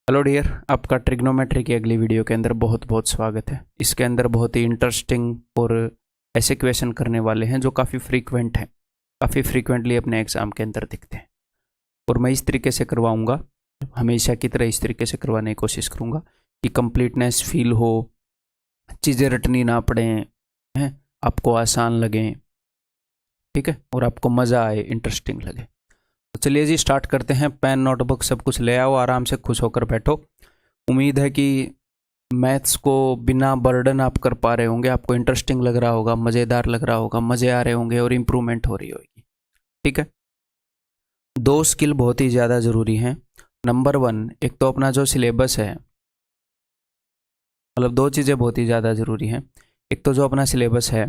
Hello dear, आपका trigonometry की अगली वीडियो के अंदर बहुत बहुत स्वागत है। इसके अंदर बहुत ही इंटरेस्टिंग और ऐसे क्वेश्चन करने वाले हैं जो काफ़ी फ्रीक्वेंट हैं, काफ़ी फ्रीक्वेंटली अपने एग्ज़ाम के अंदर दिखते हैं। और मैं इस तरीके से करवाऊंगा, हमेशा की तरह इस तरीके से करवाने की कोशिश करूंगा कि कंप्लीटनेस फील हो, चीज़ें रटनी ना पड़े हैं, आपको आसान लगें, ठीक है, और आपको मज़ा आए, इंटरेस्टिंग लगे। तो चलिए जी स्टार्ट करते हैं। पेन नोटबुक सब कुछ ले आओ, आराम से खुश होकर बैठो। उम्मीद है कि मैथ्स को बिना बर्डन आप कर पा रहे होंगे, आपको इंटरेस्टिंग लग रहा होगा, मज़ेदार लग रहा होगा, मज़े आ रहे होंगे और इम्प्रूवमेंट हो रही होगी। ठीक है, दो स्किल बहुत ही ज़्यादा ज़रूरी हैं। नंबर वन, एक तो अपना जो सिलेबस है, मतलब दो चीज़ें बहुत ही ज़्यादा ज़रूरी हैं। एक तो जो अपना सिलेबस है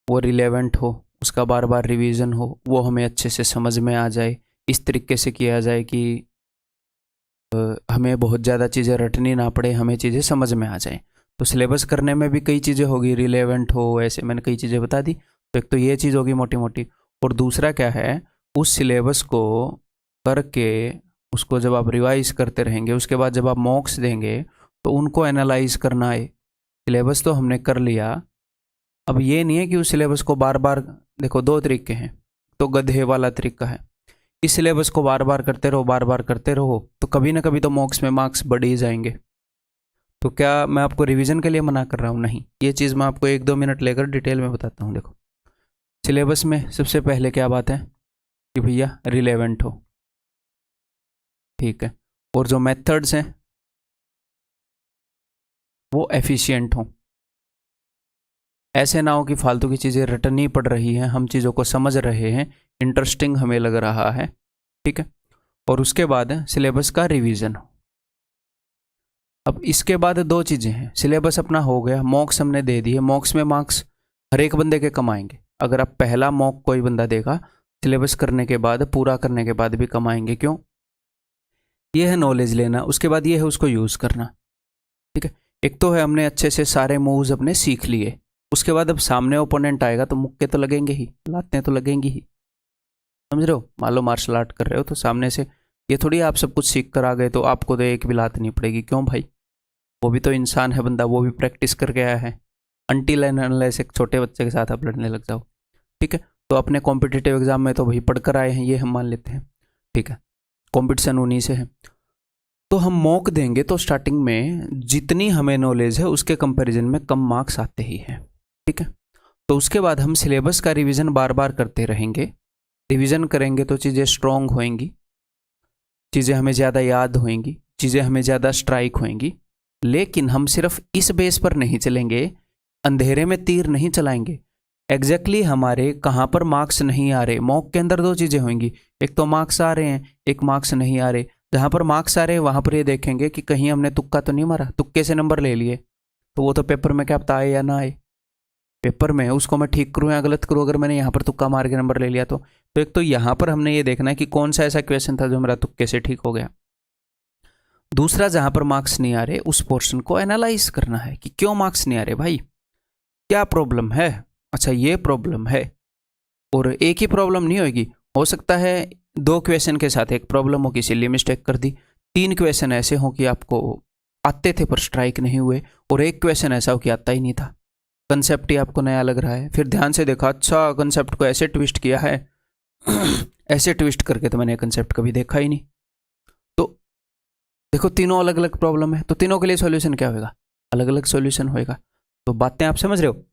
वो रिलेवेंट हो, उसका बार बार रिवीजन हो, वो हमें अच्छे से समझ में आ जाए, इस तरीके से किया जाए कि हमें बहुत ज़्यादा चीज़ें रटनी ना पड़े, हमें चीज़ें समझ में आ जाए। तो सिलेबस करने में भी कई चीज़ें होगी, रिलेवेंट हो, ऐसे मैंने कई चीज़ें बता दी। तो एक तो ये चीज़ होगी मोटी मोटी, और दूसरा क्या है, उस सिलेबस को करके उसको जब आप रिवाइज करते रहेंगे, उसके बाद जब आप मॉक्स देंगे तो उनको एनालाइज करना है। सिलेबस तो हमने कर लिया, अब ये नहीं है कि उस सिलेबस को बार बार, देखो दो तरीके हैं, तो गधे वाला तरीका है, इस सिलेबस को बार बार करते रहो, बार बार करते रहो, तो कभी ना कभी तो मॉक्स में मार्क्स बढ़ ही जाएंगे। तो क्या मैं आपको रिवीजन के लिए मना कर रहा हूँ? नहीं, ये चीज़ मैं आपको 1-2 मिनट लेकर डिटेल में बताता हूँ। देखो, सिलेबस में सबसे पहले क्या बात है कि भैया रिलेवेंट हो, ठीक है, और जो मेथड्स हैं वो एफिशिएंट हो। ऐसे ना हो कि फालतू की चीज़ें रटनी पड़ रही हैं, हम चीज़ों को समझ रहे हैं, इंटरेस्टिंग हमें लग रहा है, ठीक है। और उसके बाद सिलेबस का रिवीजन हो। अब इसके बाद दो चीज़ें हैं, सिलेबस अपना हो गया, मॉक्स हमने दे दिए, मॉक्स में मार्क्स हर एक बंदे के कम आएंगे। अगर आप पहला मॉक कोई बंदा देगा, सिलेबस करने के बाद, पूरा करने के बाद भी कम आएंगे। क्यों? ये है नॉलेज लेना, उसके बाद ये है उसको यूज़ करना, ठीक है। एक तो है हमने अच्छे से सारे मूव्स अपने सीख लिए, उसके बाद अब सामने ओपोनेंट आएगा तो मुक्के तो लगेंगे ही, लातें तो लगेंगी ही, समझ रहे हो। मान लो मार्शल आर्ट कर रहे हो तो सामने से ये थोड़ी आप सब कुछ सीख कर आ गए तो आपको तो एक भी लात नहीं पड़ेगी। क्यों भाई? वो भी तो इंसान है बंदा, वो भी प्रैक्टिस करके आया है। अनटिल एंड अनलेस एक छोटे बच्चे के साथ आप लड़ने लग जाओ, ठीक है। तो अपने कॉम्पिटिटिव एग्जाम में तो भाई पढ़कर आए हैं, ये हम मान लेते हैं, ठीक है, कंपटीशन उन्हीं से है। तो हम मॉक देंगे तो स्टार्टिंग में जितनी हमें नॉलेज है उसके कंपैरिजन में कम मार्क्स आते ही हैं, ठीक है। तो उसके बाद हम सिलेबस का रिवीजन बार बार करते रहेंगे, रिवीजन करेंगे तो चीज़ें स्ट्रॉन्ग होएंगी, चीज़ें हमें ज़्यादा याद होएंगी, चीज़ें हमें ज़्यादा स्ट्राइक होएंगी। लेकिन हम सिर्फ इस बेस पर नहीं चलेंगे, अंधेरे में तीर नहीं चलाएंगे। एग्जैक्टली हमारे कहाँ पर मार्क्स नहीं आ रहे, मॉक के अंदर दो चीज़ें होंगी, एक तो मार्क्स आ रहे हैं, एक मार्क्स नहीं आ रहे। जहाँ पर मार्क्स आ रहे हैं वहाँ पर ये देखेंगे कि कहीं हमने तुक्का तो नहीं मारा, तुक्के से नंबर ले लिए, तो वो तो पेपर में क्या पता आए या ना आए, पेपर में उसको मैं ठीक करूँ या गलत करूँ, अगर मैंने यहाँ पर तुक्का मार के नंबर ले लिया तो एक तो यहाँ पर हमने ये देखना है कि कौन सा ऐसा क्वेश्चन था जो मेरा तुक्के से ठीक हो गया। दूसरा, जहाँ पर मार्क्स नहीं आ रहे उस पोर्शन को एनालाइज करना है कि क्यों मार्क्स नहीं आ रहे भाई, क्या प्रॉब्लम है। अच्छा, ये प्रॉब्लम है, और एक ही प्रॉब्लम नहीं होगी, हो सकता है दो क्वेश्चन के साथ एक प्रॉब्लम हो कि सिली मिस्टेक कर दी, 3 क्वेश्चन ऐसे हो कि आपको आते थे पर स्ट्राइक नहीं हुए, और एक क्वेश्चन ऐसा हो कि आता ही नहीं था, कंसेप्ट ही आपको नया लग रहा है। फिर ध्यान से देखा, अच्छा कंसेप्ट को ऐसे ट्विस्ट किया है ऐसे ट्विस्ट करके तो मैंने कंसेप्ट कभी देखा ही नहीं। तो देखो, तीनों अलग अलग प्रॉब्लम है, तो तीनों के लिए सॉल्यूशन क्या होगा? अलग अलग सॉल्यूशन होएगा। तो बातें आप समझ रहे हो?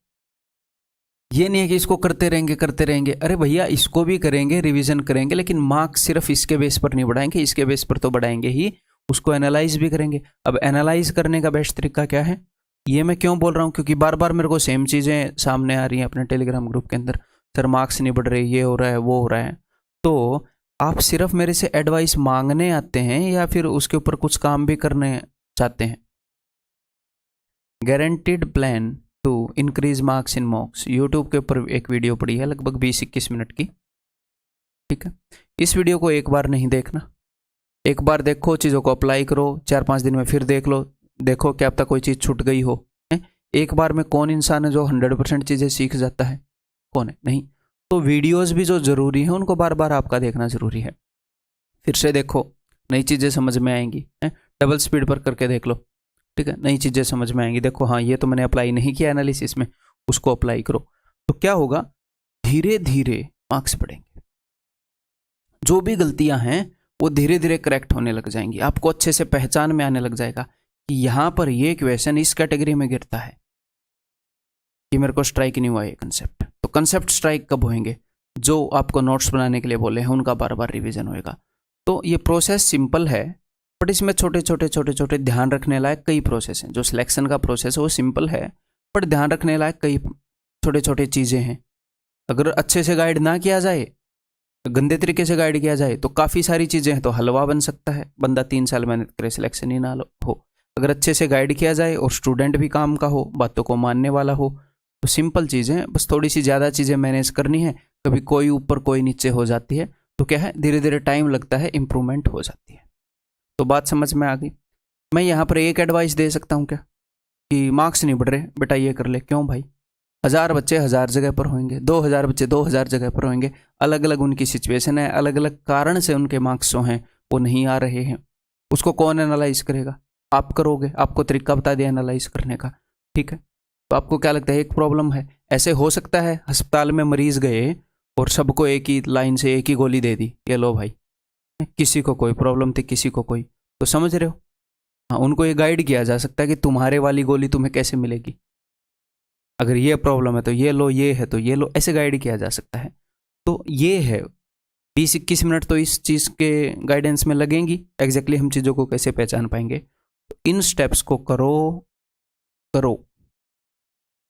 ये नहीं है कि इसको करते रहेंगे करते रहेंगे, अरे भैया इसको भी करेंगे, रिवीजन करेंगे, लेकिन मार्क्स सिर्फ इसके बेस पर नहीं बढ़ाएंगे, इसके बेस पर तो बढ़ाएंगे ही, उसको एनालाइज भी करेंगे। अब एनालाइज करने का बेस्ट तरीका क्या है, ये मैं क्यों बोल रहा हूँ, क्योंकि बार बार मेरे को सेम चीज़ें सामने आ रही हैं अपने टेलीग्राम ग्रुप के अंदर, सर मार्क्स नहीं बढ़ रहे, ये हो रहा है, वो हो रहा है। तो आप सिर्फ मेरे से एडवाइस मांगने आते हैं या फिर उसके ऊपर कुछ काम भी करने चाहते हैं? Guaranteed plan to increase marks in mocks, YouTube के ऊपर एक वीडियो पड़ी है लगभग 20-21 मिनट की, ठीक है। इस वीडियो को एक बार नहीं देखना, एक बार देखो, चीज़ों को अप्लाई करो, 4-5 दिन में फिर देख लो, देखो क्या अब तक कोई चीज़ छूट गई हो। एक बार में कौन इंसान है जो 100% चीज़ें सीख जाता है? कौन है? नहीं। तो वीडियोस भी जो ज़रूरी हैं उनको बार बार आपका देखना ज़रूरी है। फिर से देखो, नई चीज़ें समझ में आएंगी, डबल स्पीड पर करके देख लो, ठीक है, नई चीज़ें समझ में आएंगी। देखो हाँ, ये तो मैंने अप्लाई नहीं किया एनालिसिस में, उसको अप्लाई करो, तो क्या होगा, धीरे धीरे मार्क्स बढ़ेंगे। जो भी गलतियां हैं वो धीरे धीरे करेक्ट होने लग जाएंगी। आपको अच्छे से पहचान में आने लग जाएगा कि यहाँ पर ये क्वेश्चन इस कैटेगरी में गिरता है, कि मेरे को स्ट्राइक नहीं हुआ ये कंसेप्ट। तो कंसेप्ट स्ट्राइक कब होंगे, जो आपको नोट्स बनाने के लिए बोले हैं उनका बार बार रिवीजन होएगा। तो ये प्रोसेस सिंपल है, बट इसमें छोटे छोटे ध्यान रखने लायक कई प्रोसेस हैं। जो सिलेक्शन का प्रोसेस है वो सिंपल है, बट ध्यान रखने लायक कई छोटे चीज़ें हैं। अगर अच्छे से गाइड ना किया जाए, गंदे तरीके से गाइड किया जाए, तो काफ़ी सारी चीज़ें हैं, तो हलवा बन सकता है, बंदा 3 साल मेहनत करे सिलेक्शन ही ना हो। अगर अच्छे से गाइड किया जाए और स्टूडेंट भी काम का हो, बातों को मानने वाला हो, तो सिंपल चीज़ें हैं, बस थोड़ी सी ज़्यादा चीज़ें मैनेज करनी है। कभी कोई ऊपर कोई नीचे हो जाती है, तो क्या है, धीरे धीरे टाइम लगता है, इंप्रूवमेंट हो जाती है। तो बात समझ में आ गई। मैं यहाँ पर एक एडवाइस दे सकता हूँ क्या, कि मार्क्स नहीं बढ़ रहे बेटा ये कर ले। क्यों भाई, 1000 बच्चे 1000 जगह पर होंगे, 2000 बच्चे 2000 जगह पर होंगे, अलग अलग उनकी सिचुएशन है, अलग अलग कारण से उनके मार्क्स जो हैं वो नहीं आ रहे हैं। उसको कौन एनालाइज करेगा, आप करोगे, आपको तरीका बता दिया एनालाइज करने का, ठीक है। तो आपको क्या लगता है, एक प्रॉब्लम है, ऐसे हो सकता है अस्पताल में मरीज गए और सबको एक ही लाइन से एक ही गोली दे दी, ये लो भाई, किसी को कोई प्रॉब्लम थी किसी को कोई, तो समझ रहे हो। हाँ, उनको ये गाइड किया जा सकता है कि तुम्हारे वाली गोली तुम्हें कैसे मिलेगी, अगर ये प्रॉब्लम है तो ये लो, ये है तो ये लो, ऐसे गाइड किया जा सकता है। तो ये है 20-21 मिनट तो इस चीज़ के गाइडेंस में लगेंगी। एग्जैक्टली हम चीज़ों को कैसे पहचान पाएंगे, तो इन स्टेप्स को करो,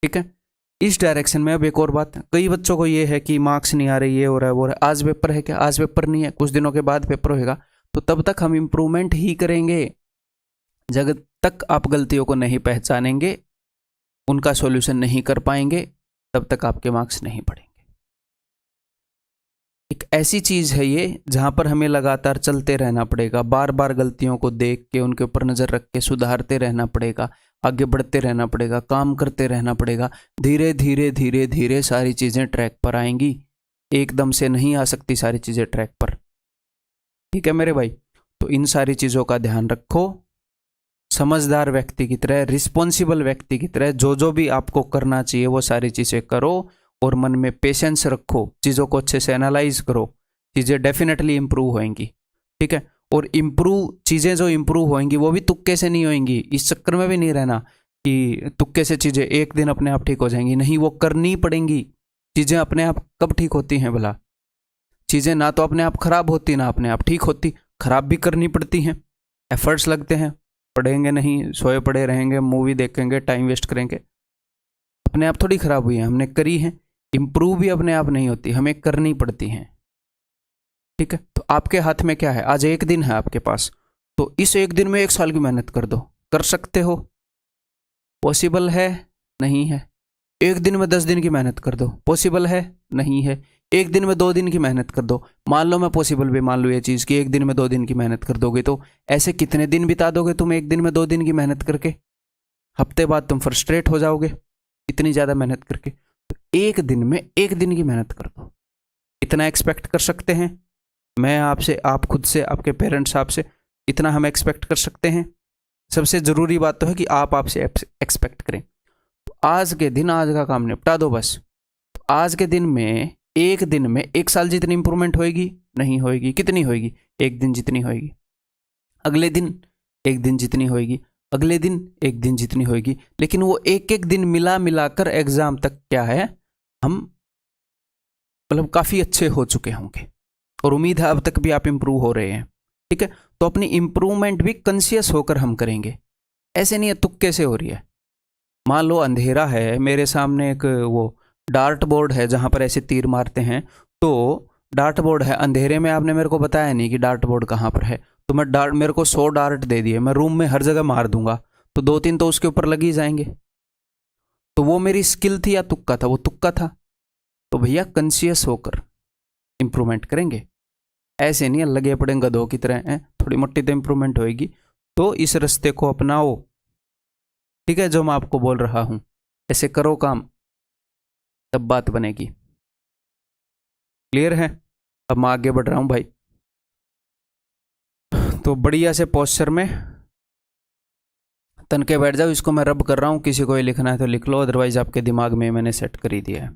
ठीक है। इस डायरेक्शन में अब एक और बात, कई बच्चों को ये है कि मार्क्स नहीं आ रहे, ये हो रहा है वो हो रहा है। आज पेपर है क्या, आज पेपर नहीं है, कुछ दिनों के बाद पेपर होगा, तो तब तक हम इम्प्रूवमेंट ही करेंगे। जब तक आप गलतियों को नहीं पहचानेंगे, उनका सॉल्यूशन नहीं कर पाएंगे, तब तक आपके मार्क्स नहीं बढ़ेंगे। एक ऐसी चीज़ है ये जहाँ पर हमें लगातार चलते रहना पड़ेगा, बार बार गलतियों को देख के उनके ऊपर नज़र रख के सुधारते रहना पड़ेगा, आगे बढ़ते रहना पड़ेगा, काम करते रहना पड़ेगा। धीरे धीरे धीरे धीरे सारी चीज़ें ट्रैक पर आएंगी, एकदम से नहीं आ सकती सारी चीज़ें ट्रैक पर, ठीक है मेरे भाई। तो इन सारी चीज़ों का ध्यान रखो, समझदार व्यक्ति की तरह, रिस्पॉन्सिबल व्यक्ति की तरह जो भी आपको करना चाहिए वो सारी चीज़ें करो, और मन में पेशेंस रखो, चीज़ों को अच्छे से एनालाइज करो, चीज़ें डेफिनेटली इंप्रूव होंगी, ठीक है। और इम्प्रूव चीज़ें जो इम्प्रूव होंगी वो भी तुक्के से नहीं होंगी। इस चक्कर में भी नहीं रहना कि तुक्के से चीज़ें एक दिन अपने आप ठीक हो जाएंगी, नहीं, वो करनी पड़ेंगी। चीज़ें अपने आप कब ठीक होती हैं भला, चीज़ें ना तो अपने आप खराब होती ना अपने आप ठीक होती, खराब भी करनी पड़ती हैं, एफर्ट्स लगते हैं। पढ़ेंगे नहीं, सोए पड़े रहेंगे, मूवी देखेंगे, टाइम वेस्ट करेंगे, अपने आप थोड़ी खराब हुई है, हमने करी है। इम्प्रूव भी अपने आप नहीं होती, हमें करनी पड़ती हैं, ठीक है। तो आपके हाथ में क्या है, आज एक दिन है आपके पास, तो इस एक दिन में 1 साल की मेहनत कर दो, कर सकते हो, पॉसिबल है, नहीं है। एक दिन में 10 दिन की मेहनत कर दो, पॉसिबल है, नहीं है। एक दिन में 2 दिन की मेहनत कर दो, मान लो मैं पॉसिबल भी मान लो ये चीज़ कि एक दिन में 2 दिन की मेहनत कर दोगे, तो ऐसे कितने दिन बिता दोगे तुम एक दिन में 2 दिन की मेहनत करके, हफ्ते बाद तुम फ्रस्ट्रेट हो जाओगे इतनी ज़्यादा मेहनत करके। तो एक दिन में 1 दिन की मेहनत कर दो, इतना एक्सपेक्ट कर सकते हैं मैं आपसे, आप खुद से, आपके पेरेंट्स आपसे, इतना हम एक्सपेक्ट कर सकते हैं। सबसे ज़रूरी बात तो है कि आप आपसे एक्सपेक्ट करें। तो आज के दिन आज का काम निपटा दो बस। तो आज के दिन में, एक दिन में 1 साल जितनी इंप्रूवमेंट होएगी नहीं होएगी, कितनी होएगी, 1 दिन जितनी होएगी, अगले दिन 1 दिन जितनी होएगी, अगले दिन 1 दिन जितनी होएगी। लेकिन वो एक एक दिन मिला मिलाकर एग्जाम तक क्या है, हम मतलब काफ़ी अच्छे हो चुके होंगे, और उम्मीद है अब तक भी आप इम्प्रूव हो रहे हैं, ठीक है। तो अपनी इम्प्रूवमेंट भी कॉन्शियस होकर हम करेंगे, ऐसे नहीं है तुक्के से हो रही है। मान लो अंधेरा है, मेरे सामने एक वो डार्ट बोर्ड है जहाँ पर ऐसे तीर मारते हैं, तो डार्ट बोर्ड है, अंधेरे में आपने मेरे को बताया नहीं कि डार्ट बोर्ड कहाँ पर है, तो मैं मेरे को 100 डार्ट दे दिए, मैं रूम में हर जगह मार दूंगा, तो 2-3 तो उसके ऊपर लग ही जाएंगे। तो वो मेरी स्किल थी या तुक्का था, वो तुक्का था। तो भैया कॉन्शियस होकर इम्प्रूवमेंट करेंगे, ऐसे नहीं लगे पड़े गधों की तरह हैं, थोड़ी मोटी तो इम्प्रूवमेंट होएगी। तो इस रास्ते को अपनाओ, ठीक है, जो मैं आपको बोल रहा हूँ, ऐसे करो काम, तब बात बनेगी। क्लियर है। अब मैं आगे बढ़ रहा हूँ भाई, तो बढ़िया से पोस्चर में तन के बैठ जाओ, इसको मैं रब कर रहा हूँ, किसी को ये लिखना है तो लिख लो, अदरवाइज आपके दिमाग में मैंने सेट कर ही दिया है।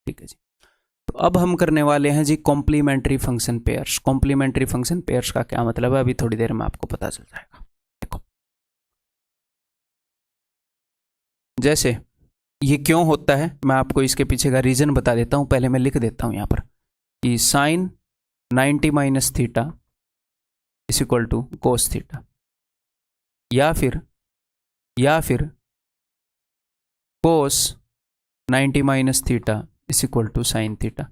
ठीक है जी। तो अब हम करने वाले हैं जी complementary function pairs. Complementary function pairs का क्या मतलब है अभी थोड़ी देर में आपको पता चल जाएगा। देखो जैसे ये क्यों होता है मैं आपको इसके पीछे का रीजन बता देता हूं, पहले मैं लिख देता हूं यहां पर कि sine 90 minus theta is equal to cos theta, या फिर cos 90 minus theta is equal to sine theta.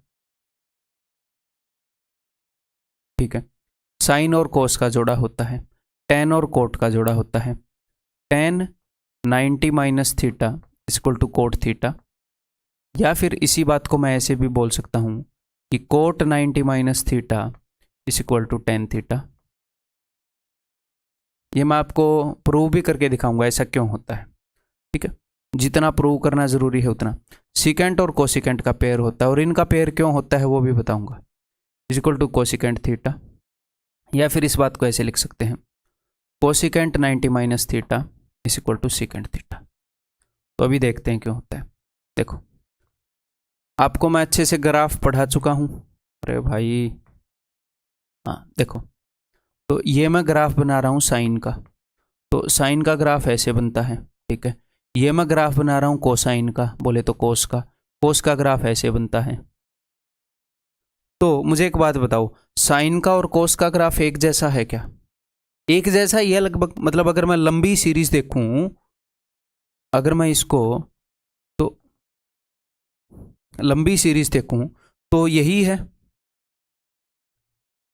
ठीक है, साइन और कोस का जोड़ा होता है, टेन और कोट का जोड़ा होता है, tan 90 minus theta is equal to cot theta, या फिर इसी बात को मैं ऐसे भी बोल सकता हूं कि cot 90 minus theta is equal to tan theta. ये मैं आपको प्रूव भी करके दिखाऊंगा ऐसा क्यों होता है। ठीक है, जितना प्रूव करना जरूरी है उतना। सीकेंट और कोसिकेंट का पेयर होता है और इनका पेयर क्यों होता है वो भी बताऊंगा, is equal to cosecant theta. या फिर इस बात को ऐसे लिख सकते हैं, cosecant 90 minus theta is equal to secant theta. तो अभी देखते हैं क्यों होता है। देखो आपको मैं अच्छे से ग्राफ पढ़ा चुका हूं, अरे भाई हाँ देखो, तो ये मैं ग्राफ बना रहा हूं साइन का, तो साइन का ग्राफ ऐसे बनता है। ठीक है, ये मैं ग्राफ बना रहा हूं कोसाइन का, बोले तो कोस का ग्राफ ऐसे बनता है। तो मुझे एक बात बताओ, साइन का और कोस का ग्राफ एक जैसा है क्या? एक जैसा ही है लगभग, मतलब अगर मैं लंबी सीरीज देखूं, अगर मैं इसको तो लंबी सीरीज देखूं तो यही है,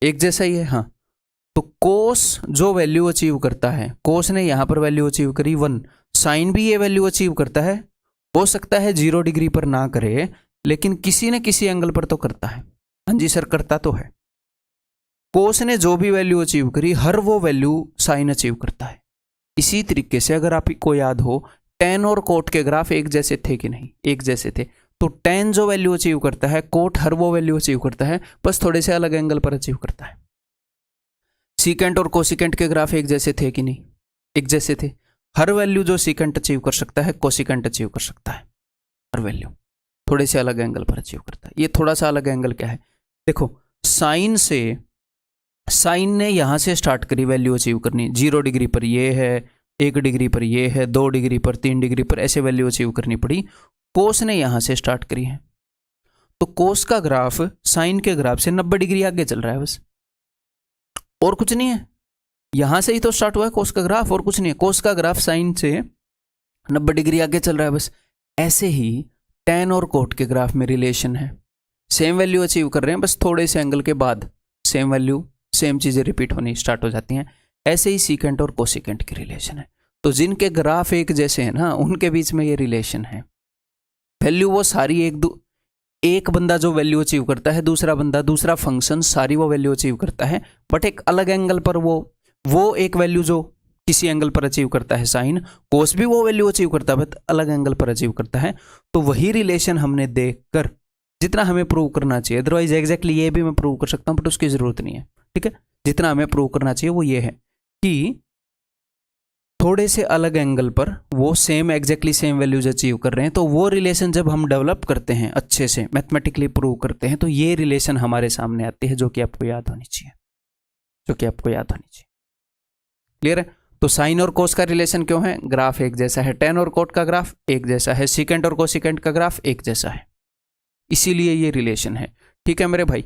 एक जैसा ही है। हाँ, तो कोस जो वैल्यू अचीव करता है, कोस ने यहां पर वैल्यू अचीव करी 1, साइन भी ये वैल्यू अचीव करता है। हो सकता है 0 डिग्री पर ना करे, लेकिन किसी न किसी एंगल पर तो करता है। हाँ जी सर, करता तो है। कोस ने जो भी वैल्यू अचीव करी, हर वो वैल्यू साइन अचीव करता है। इसी तरीके से अगर आपको याद हो, टेन और कोट के ग्राफ एक जैसे थे कि नहीं? एक जैसे थे। तो टेन जो वैल्यू अचीव करता है, कोट हर वो वैल्यू अचीव करता है, बस थोड़े से अलग एंगल पर अचीव करता है। सीकेंट और कोसिकेंट के ग्राफ एक जैसे थे कि नहीं? एक जैसे थे। हर वैल्यू जो सीकेंट अचीव कर सकता है, कोसिकेंट अचीव कर सकता है। हर वैल्यू थोड़े से अलग एंगल पर अचीव करता है। ये थोड़ा सा अलग एंगल क्या है? देखो, साइन ने यहां से स्टार्ट करी वैल्यू अचीव करनी, 0 डिग्री पर ये है, 1 डिग्री पर ये है, 2 डिग्री पर, 3 डिग्री पर, ऐसे वैल्यू अचीव करनी पड़ी। कोस ने यहां से स्टार्ट करी है, तो कोस का ग्राफ साइन के ग्राफ से 90 डिग्री आगे चल रहा है बस, और कुछ नहीं है। यहां से ही तो स्टार्ट हुआ है कोस का ग्राफ, और कुछ नहीं है। कोस का ग्राफ साइन से 90 डिग्री आगे चल रहा है बस। ऐसे ही टेन और कोट के ग्राफ में रिलेशन है, सेम वैल्यू अचीव कर रहे हैं, बस थोड़े से एंगल के बाद सेम वैल्यू, सेम चीजें रिपीट होनी स्टार्ट हो जाती हैं। ऐसे ही सीकेंट और कोसिकेंट की रिलेशन है। तो जिनके ग्राफ एक जैसे हैं ना, उनके बीच में ये रिलेशन है। वैल्यू वो सारी एक बंदा जो वैल्यू अचीव करता है, दूसरा बंदा, दूसरा फंक्शन सारी वो वैल्यू अचीव करता है, बट एक अलग एंगल पर। वो एक वैल्यू जो किसी एंगल पर अचीव करता है साइन, कोस भी वो वैल्यू अचीव करता है बट अलग एंगल पर अचीव करता है। तो वही रिलेशन हमने देखकर जितना हमें प्रूव करना चाहिए, अदरवाइज एग्जैक्टली ये भी मैं प्रूव कर सकता हूं बट उसकी जरूरत नहीं है। ठीक है, जितना हमें प्रूव करना चाहिए वो ये है कि थोड़े से अलग एंगल पर वो एग्जैक्टली सेम वैल्यूज अचीव कर रहे हैं। तो वो रिलेशन जब हम डेवलप करते हैं, अच्छे से मैथमेटिकली प्रूव करते हैं, तो ये रिलेशन हमारे सामने आती है, जो कि आपको याद होनी चाहिए, क्लियर है? तो साइन और कोस का रिलेशन क्यों है? ग्राफ एक जैसा है, टेन और कोट का ग्राफ एक जैसा है, सीकेंट और कोसिकेंट का ग्राफ एक जैसा है, इसीलिए ये रिलेशन है। ठीक है मेरे भाई,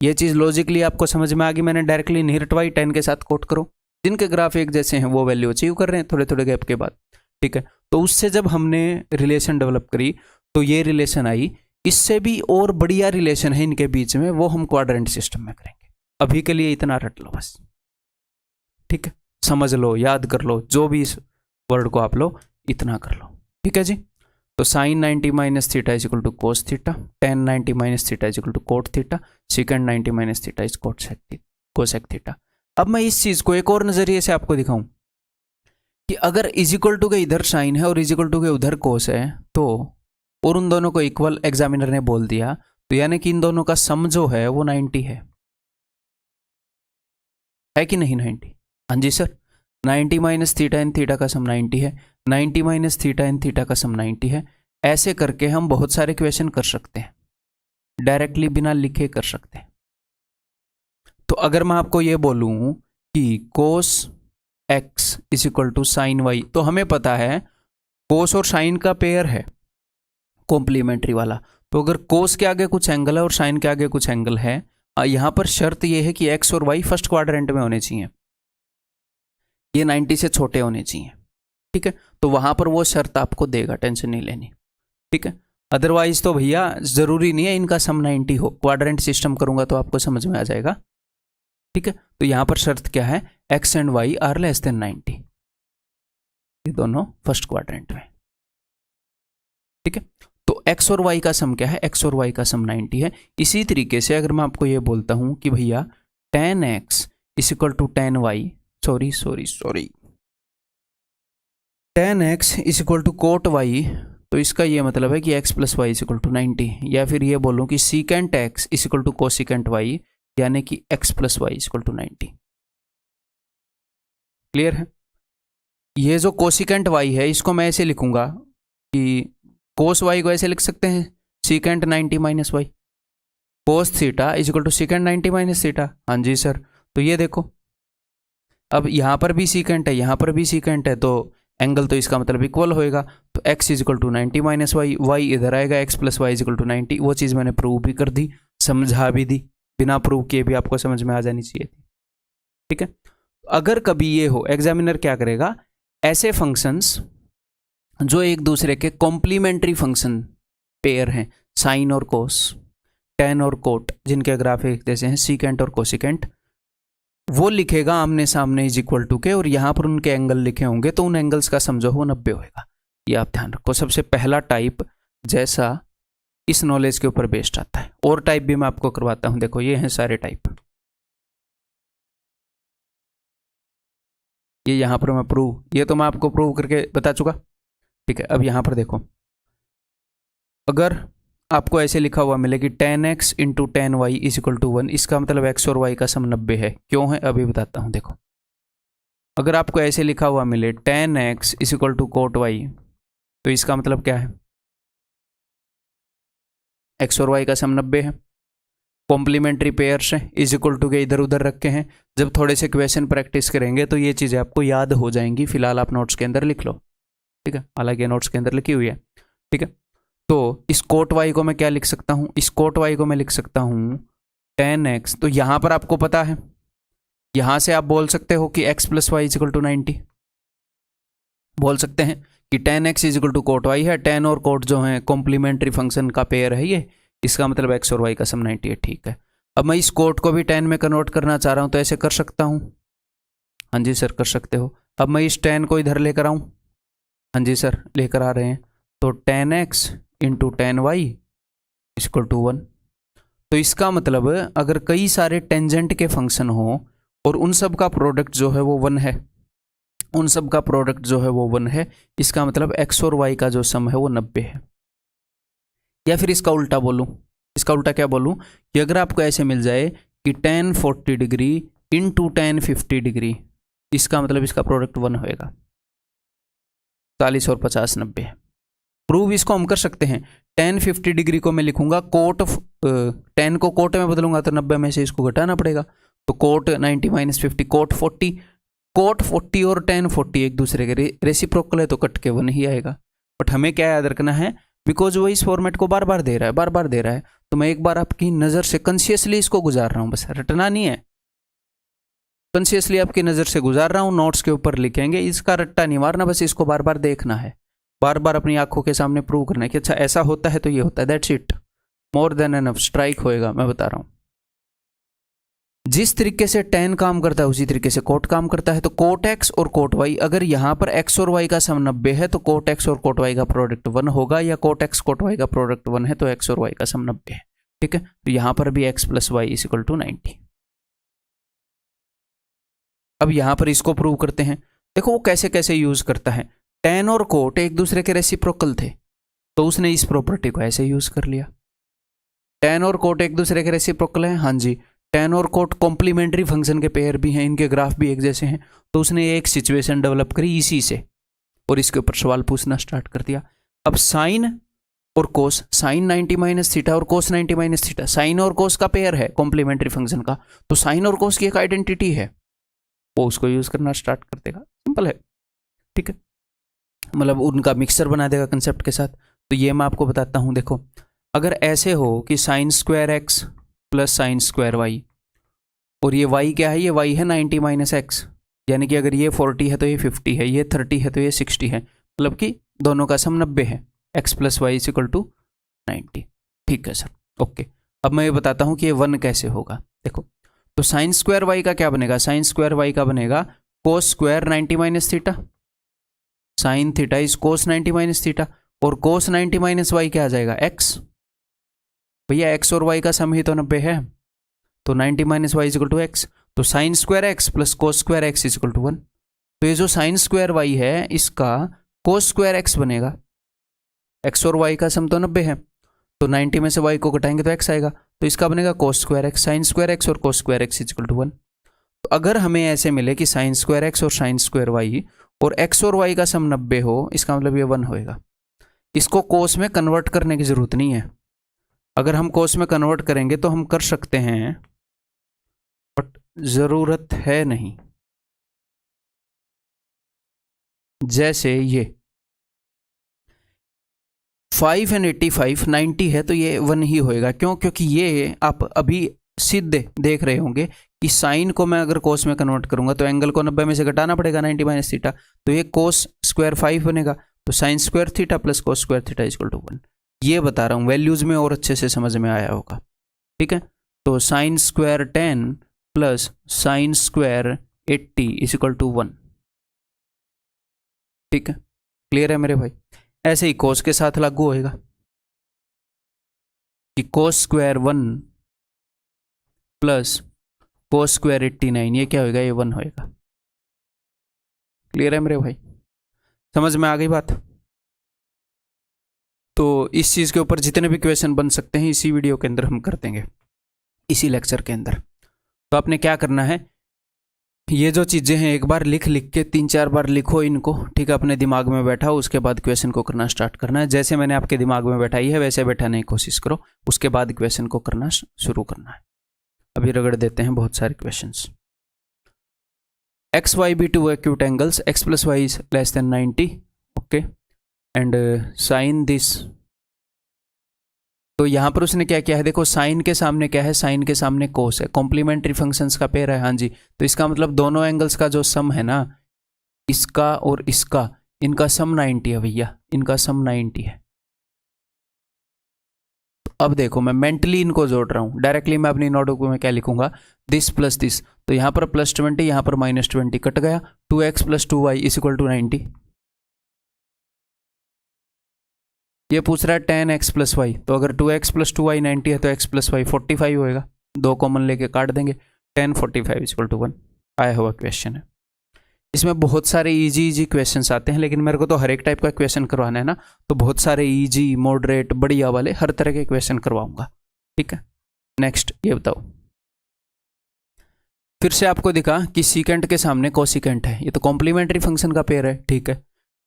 ये चीज लॉजिकली आपको समझ में आ गई। मैंने डायरेक्टली नहीं रटवाई, टेन के साथ कोट करो, जिनके ग्राफ एक जैसे हैं वो वैल्यू अचीव कर रहे हैं थोड़े थोड़े गैप के बाद। ठीक है, तो उससे जब हमने रिलेशन डेवलप करी तो ये रिलेशन आई। इससे भी और बढ़िया रिलेशन है इनके बीच में, वो हम क्वाड्रेंट सिस्टम में करेंगे। अभी के लिए इतना रट लो बस, ठीक है, समझ लो, याद कर लो, जो भी इस वर्ड को आप लो इतना कर लो। ठीक है जी, तो sine 90 minus theta is equal to cos theta, tan 90 minus theta is equal to cot theta, secant 90 minus theta is cosec theta. अब मैं इस चीज को एक और नजरिए से आपको दिखाऊं कि अगर इज इक्वल टू के इधर साइन है और इज इक्वल टू के उधर कोस है, तो और उन दोनों को इक्वल एग्जामिनर ने बोल दिया, तो यानी कि इन दोनों का सम जो है वो 90 है कि नहीं? 90। हाँ जी sir, 90 minus theta in theta का सम 90 है, 90 माइनस थीटा इन थीटा का सम 90 है। ऐसे करके हम बहुत सारे क्वेश्चन कर सकते हैं, डायरेक्टली बिना लिखे कर सकते हैं। तो अगर मैं आपको ये बोलूं कि cos x is equal to sine y, तो हमें पता है कोस और साइन का पेयर है कॉम्प्लीमेंट्री वाला। तो अगर कोस के आगे कुछ एंगल है और साइन के आगे कुछ एंगल है, यहां पर शर्त यह है कि एक्स और वाई फर्स्ट क्वाड्रेंट में होने चाहिए, ये 90 से छोटे होने चाहिए, ठीक है। तो वहां पर वो शर्त आपको देगा, टेंशन नहीं लेनी, ठीक है। अदरवाइज तो भैया जरूरी नहीं है इनका सम 90 हो, क्वाड्रेंट सिस्टम करूंगा तो आपको समझ में आ जाएगा, ठीक है। तो यहां पर शर्त क्या है, x and y are less than 90, ये दोनों फर्स्ट क्वाड्रेंट में, ठीक है। तो एक्स और वाई का सम क्या है, एक्स और वाई का सम 90 है। इसी तरीके से अगर मैं आपको ये बोलता हूं कि भैया tan x is equal to tan y, sorry tan x is equal to cot y, तो इसका ये मतलब है कि x plus y is equal to 90, या फिर ये बोलूं कि secant x is equal to cosecant y, यानी कि x plus y is equal to 90। Clear है। ये जो कोसिकेंट y है इसको मैं ऐसे लिखूंगा कि कोस y को ऐसे लिख सकते हैं secant 90 minus y, cos theta is equal to secant 90 minus theta. हाँ जी सर, तो ये देखो अब यहां पर भी सीकेंट है, यहां पर भी सीकेंट है, तो एंगल तो इसका मतलब इक्वल होएगा। तो x is equal to 90 minus y, y इधर आएगा, x plus y is equal to 90। वो चीज़ मैंने प्रूव भी कर दी, समझा भी दी, बिना प्रूव किए भी आपको समझ में आ जानी चाहिए थी, ठीक है। अगर कभी ये हो, एग्जामिनर क्या करेगा, ऐसे फंक्शंस जो एक दूसरे के कॉम्प्लीमेंट्री फंक्शन पेयर हैं, साइन और कोस, टेन और कोट, जिनके ग्राफ एक जैसे हैं, सीकेंट और कोसिकेंट, वो लिखेगा आमने सामने इज इक्वल टू के, और यहां पर उनके एंगल लिखे होंगे तो उन एंगल्स का समझो हो 90 होगा। ये आप ध्यान रखो, सबसे पहला टाइप जैसा इस नॉलेज के ऊपर बेस्ड आता है। और टाइप भी मैं आपको करवाता हूं, देखो ये हैं सारे टाइप, ये यहां पर मैं प्रूव, ये तो मैं आपको प्रूव करके बता चुका, ठीक है। अब यहां पर देखो, अगर आपको ऐसे लिखा हुआ मिले कि tan x into tan y is equal to 1, इसका मतलब x और y का सम 90 है। क्यों है अभी बताता हूं, देखो अगर आपको ऐसे लिखा हुआ मिले tan x is equal to cot y, तो इसका मतलब क्या है, x और y का सम 90 है, कॉम्प्लीमेंट्री पेयर्स हैं, इज इक्वल टू के इधर उधर रखे हैं। जब थोड़े से क्वेश्चन प्रैक्टिस करेंगे तो ये चीज़ें आपको याद हो जाएंगी, फिलहाल आप नोट्स के अंदर लिख लो, ठीक है, हालांकि नोट्स के अंदर लिखी हुई है, ठीक है। तो इस कोट y को मैं क्या लिख सकता हूं, इस कोट y को मैं लिख सकता हूं tan x, तो यहां पर आपको पता है, यहां से आप बोल सकते हो कि x plus y is equal to 90, बोल सकते हैं कि tan x is equal to cot y है, tan और कोट जो है कॉम्प्लीमेंट्री फंक्शन का पेयर है ये, इसका मतलब x और y का सम 90 है, ठीक है। अब मैं इस कोट को भी tan में कन्वर्ट करना चाह रहा हूं, तो ऐसे कर सकता हूं, हाँ जी सर कर सकते हो। अब मैं इस tan को इधर लेकर आऊं, हाँ जी सर लेकर आ रहे हैं, तो tan x into tan y equal to 1। तो इसका मतलब अगर कई सारे टेंजेंट के फंक्शन हो और उन सब का प्रोडक्ट जो है वो 1 है, उन सब का प्रोडक्ट जो है वो 1 है, इसका मतलब x और y का जो सम है वो 90 है। या फिर इसका उल्टा बोलूं, इसका उल्टा क्या बोलूं कि अगर आपको ऐसे मिल जाए कि tan 40 degree into tan 50 degree, इसका मतलब इसका प्रोडक्ट 1 होएगा, 40 और 50 90। प्रूव इसको हम कर सकते हैं, tan 50 डिग्री को मैं लिखूंगा कोट, tan को कोट में बदलूंगा तो 90 में से इसको घटाना पड़ेगा, तो कोट 90 माइनस 50 कोट 40, कोट 40 और tan 40 एक दूसरे के रेसिप्रोकल है, तो कट के 1 ही आएगा। बट हमें क्या याद रखना है, बिकॉज वो इस फॉर्मेट को बार बार दे रहा है, बार बार दे रहा है, तो मैं एक बार आपकी नज़र से कंसियसली इसको गुजार रहा हूँ, बस रटना नहीं है, कंसियसली आपकी नज़र से गुजार रहा हूँ, नोट्स के ऊपर लिखेंगे, इसका रट्टा नहीं मारना, बस इसको बार बार देखना है, बार बार अपनी आंखों के सामने प्रूव करना है कि अच्छा ऐसा होता है तो ये होता है, that's it, more than enough, strike होएगा, मैं बता रहा हूं। जिस तरीके से tan काम करता है उसी तरीके से कोट काम करता है। तो कोट x और कोट y, अगर यहां पर x और y का सम 90 है तो कोट x और कोट y का प्रोडक्ट 1 होगा, या कोट x कोट y का प्रोडक्ट 1 है तो x और y का सम 90 है, ठीक है। तो यहां पर भी x plus y is equal to 90। अब यहां पर इसको प्रूव करते हैं, देखो वो कैसे कैसे यूज करता है। tan और कोट एक दूसरे के रेसिप्रोकल थे, तो उसने इस प्रॉपर्टी को ऐसे यूज कर लिया। tan और कोट एक दूसरे के रेसिप्रोकल है, हाँ जी, टेन और कोट कॉम्प्लीमेंट्री फंक्शन के पेयर भी हैं, इनके ग्राफ भी एक जैसे हैं। तो उसने एक सिचुएशन डेवलप करी इसी से और इसके ऊपर सवाल पूछना स्टार्ट कर दिया। अब साइन और कोस, साइन 90 माइनस थीटा और कोस 90 माइनस थीटा, साइन और कोस का पेयर है कॉम्प्लीमेंट्री फंक्शन का, तो साइन और कोस की एक आइडेंटिटी है, वो उसको यूज करना स्टार्ट कर देगा। सिंपल है, ठीक है, मतलब उनका मिक्सचर बना देगा कंसेप्ट के साथ। तो ये मैं आपको बताता हूँ। देखो, अगर ऐसे हो कि sine square x plus sine square y, और ये वाई क्या है, ये वाई है 90 माइनस एक्स, यानी कि अगर ये 40 है तो ये 50 है, ये 30 है तो ये 60 है, मतलब कि दोनों का सम 90 है। X plus y is equal to 90। ठीक है सर, ओके। अब मैं ये बताता हूँ कि ये 1 कैसे होगा। देखो, तो साइन स्क्वायर वाई का क्या बनेगा, साइन स्क्वायर वाई का बनेगा cos square 90 minus theta, sine theta is cos 90 minus theta, और कोस 90 माइनस वाई क्या आ जाएगा, एक्स। भैया एक्स और वाई का सम ही तो 90 है, तो 90 minus y is equal to x. तो sine square x plus cos square x is equal to 1। तो ये जो साइन स्क्वायर वाई है इसका कोस स्क्वायर एक्स बनेगा, एक्स और वाई का सम तो 90 है, तो 90 में से वाई को घटाएंगे तो एक्स आएगा, तो इसका बनेगा cos square x, sine square x और cos square x is equal to 1। तो अगर हमें ऐसे मिले कि साइन स्क्वायर एक्स और साइन स्क्वायर वाई और एक्स और वाई का सम 90 हो, इसका मतलब ये 1 होएगा। इसको कोस में कन्वर्ट करने की जरूरत नहीं है, अगर हम कोस में कन्वर्ट करेंगे तो हम कर सकते हैं, बट जरूरत है नहीं। जैसे ये 5 एंड 85 90 है तो ये 1 ही होएगा। क्यों? क्योंकि ये आप अभी सीधे देख रहे होंगे कि साइन को मैं अगर कोस में कन्वर्ट करूंगा तो एंगल को 90 में से घटाना पड़ेगा 90 माइनस थीटा, तो ये कोस स्क्वायर 5 बनेगा, तो sine square theta plus cos square theta equal to 1। ये बता रहा हूँ, वैल्यूज में और अच्छे से समझ में आया होगा। ठीक है, तो sine square 10 plus sine square 80 is equal to 1। ठीक है, क्लियर है मेरे भाई? ऐसे ही कोस के साथ लागू होएगा कि cos square 1 plus cos square 89, ये क्या होएगा, ये 1 होएगा। क्लियर है मेरे भाई? समझ में आ गई बात? तो इस चीज के ऊपर जितने भी क्वेश्चन बन सकते हैं इसी वीडियो के अंदर हम कर देंगे, इसी लेक्चर के अंदर। तो आपने क्या करना है, ये जो चीजें हैं एक बार लिख के 3-4 बार लिखो इनको, ठीक है, अपने दिमाग में बैठाओ, उसके बाद क्वेश्चन को करना स्टार्ट करना है। जैसे मैंने आपके दिमाग में बैठाई है वैसे बैठाने की कोशिश करो, उसके बाद क्वेश्चन को करना शुरू करना है। अभी रगड़ देते हैं बहुत सारे questions. X y be two acute angles, x plus y is less than 90, okay, and sine this. तो यहां पर उसने क्या किया है, देखो साइन के सामने क्या है, साइन के सामने कोस है, कॉम्प्लीमेंट्री फंक्शंस का पेयर है, हाँ जी। तो इसका मतलब दोनों एंगल्स का जो सम है ना, इसका और इसका, इनका सम 90 है भैया, इनका सम 90 है। तो अब देखो मैं मेंटली इनको जोड़ रहा हूं, डायरेक्टली मैं अपनी नोटबुक में क्या लिखूंगा, दिस प्लस दिस, तो यहां पर प्लस 20, यहां पर माइनस 20 कट गया, 2x plus 2y is equal to 90। ये पूछ रहा है 10x प्लस वाई, तो अगर 2x प्लस 2y 90 है तो x प्लस वाई 45 होएगा, दो कॉमन लेके काट देंगे, 10 45 इक्वल टू 1 आया हुआ क्वेश्चन है। इसमें बहुत सारे इजी क्वेश्चंस आते हैं, लेकिन मेरे को तो हर एक टाइप का क्वेश्चन करवाना है ना, तो बहुत सारे इजी, मॉडरेट, बढ़िया वाले हर तरह के क्वेश्चन करवाऊंगा। ठीक है, नेक्स्ट ये बताओ, फिर से आपको दिखा कि सीकेंट के सामने कोसिकेंट है, ये तो कॉम्प्लीमेंट्री फंक्शन का पेयर है, ठीक है,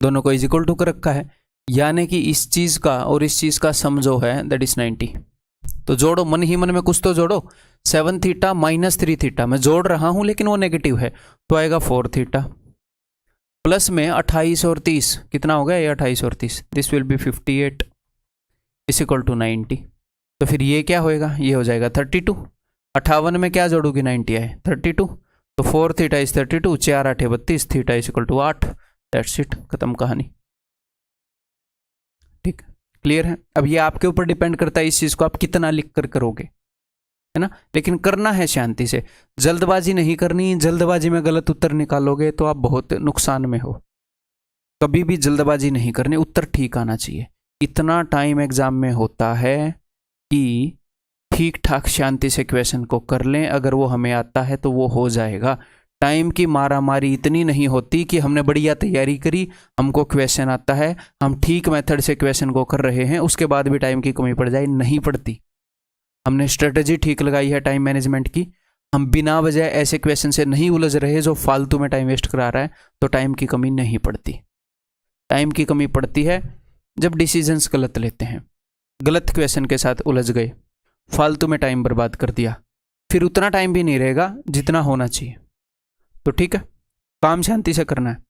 दोनों को इज इक्वल टू कर रखा है, यानी कि इस चीज का और इस चीज का सम जो है दैट इज 90। तो जोड़ो, मन ही मन में कुछ तो जोड़ो, 7 थीटा माइनस 3 थीटा मैं जोड़ रहा हूं लेकिन वो नेगेटिव है, तो आएगा 4 थीटा, प्लस में 28 और 30, कितना हो गया ये 28 और 30, this will be 58 is equal to 90। तो फिर ये क्या होएगा, ये हो जाएगा 32, 58 में क्या जोड़ोगे 90 आए 32, तो 4 theta is 32, 4 8 32, theta is equal to 8, that's it, खत्म कहानी। ठीक, क्लियर है? अब ये आपके ऊपर डिपेंड करता है इस चीज को आप कितना लिख कर करोगे, है ना, लेकिन करना है शांति से, जल्दबाजी नहीं करनी, जल्दबाजी में गलत उत्तर निकालोगे तो आप बहुत नुकसान में हो। कभी भी जल्दबाजी नहीं करनी, उत्तर ठीक आना चाहिए। इतना टाइम एग्जाम में होता है कि ठीक ठाक शांति से क्वेश्चन को कर लें, अगर वो हमें आता है तो वो हो जाएगा। टाइम की मारामारी इतनी नहीं होती कि हमने बढ़िया तैयारी करी, हमको क्वेश्चन आता है, हम ठीक मेथड से क्वेश्चन को कर रहे हैं, उसके बाद भी टाइम की कमी पड़ जाए, नहीं पड़ती। हमने स्ट्रेटजी ठीक लगाई है टाइम मैनेजमेंट की, हम बिना वजह ऐसे क्वेश्चन से नहीं उलझ रहे जो फालतू में टाइम वेस्ट करा रहा है, तो टाइम की कमी नहीं पड़ती। टाइम की कमी पड़ती है जब डिसीजंस गलत लेते हैं, गलत क्वेश्चन के साथ उलझ गए, फालतू में टाइम बर्बाद कर दिया, फिर उतना टाइम भी नहीं रहेगा जितना होना चाहिए। तो ठीक है, काम शांति से करना है।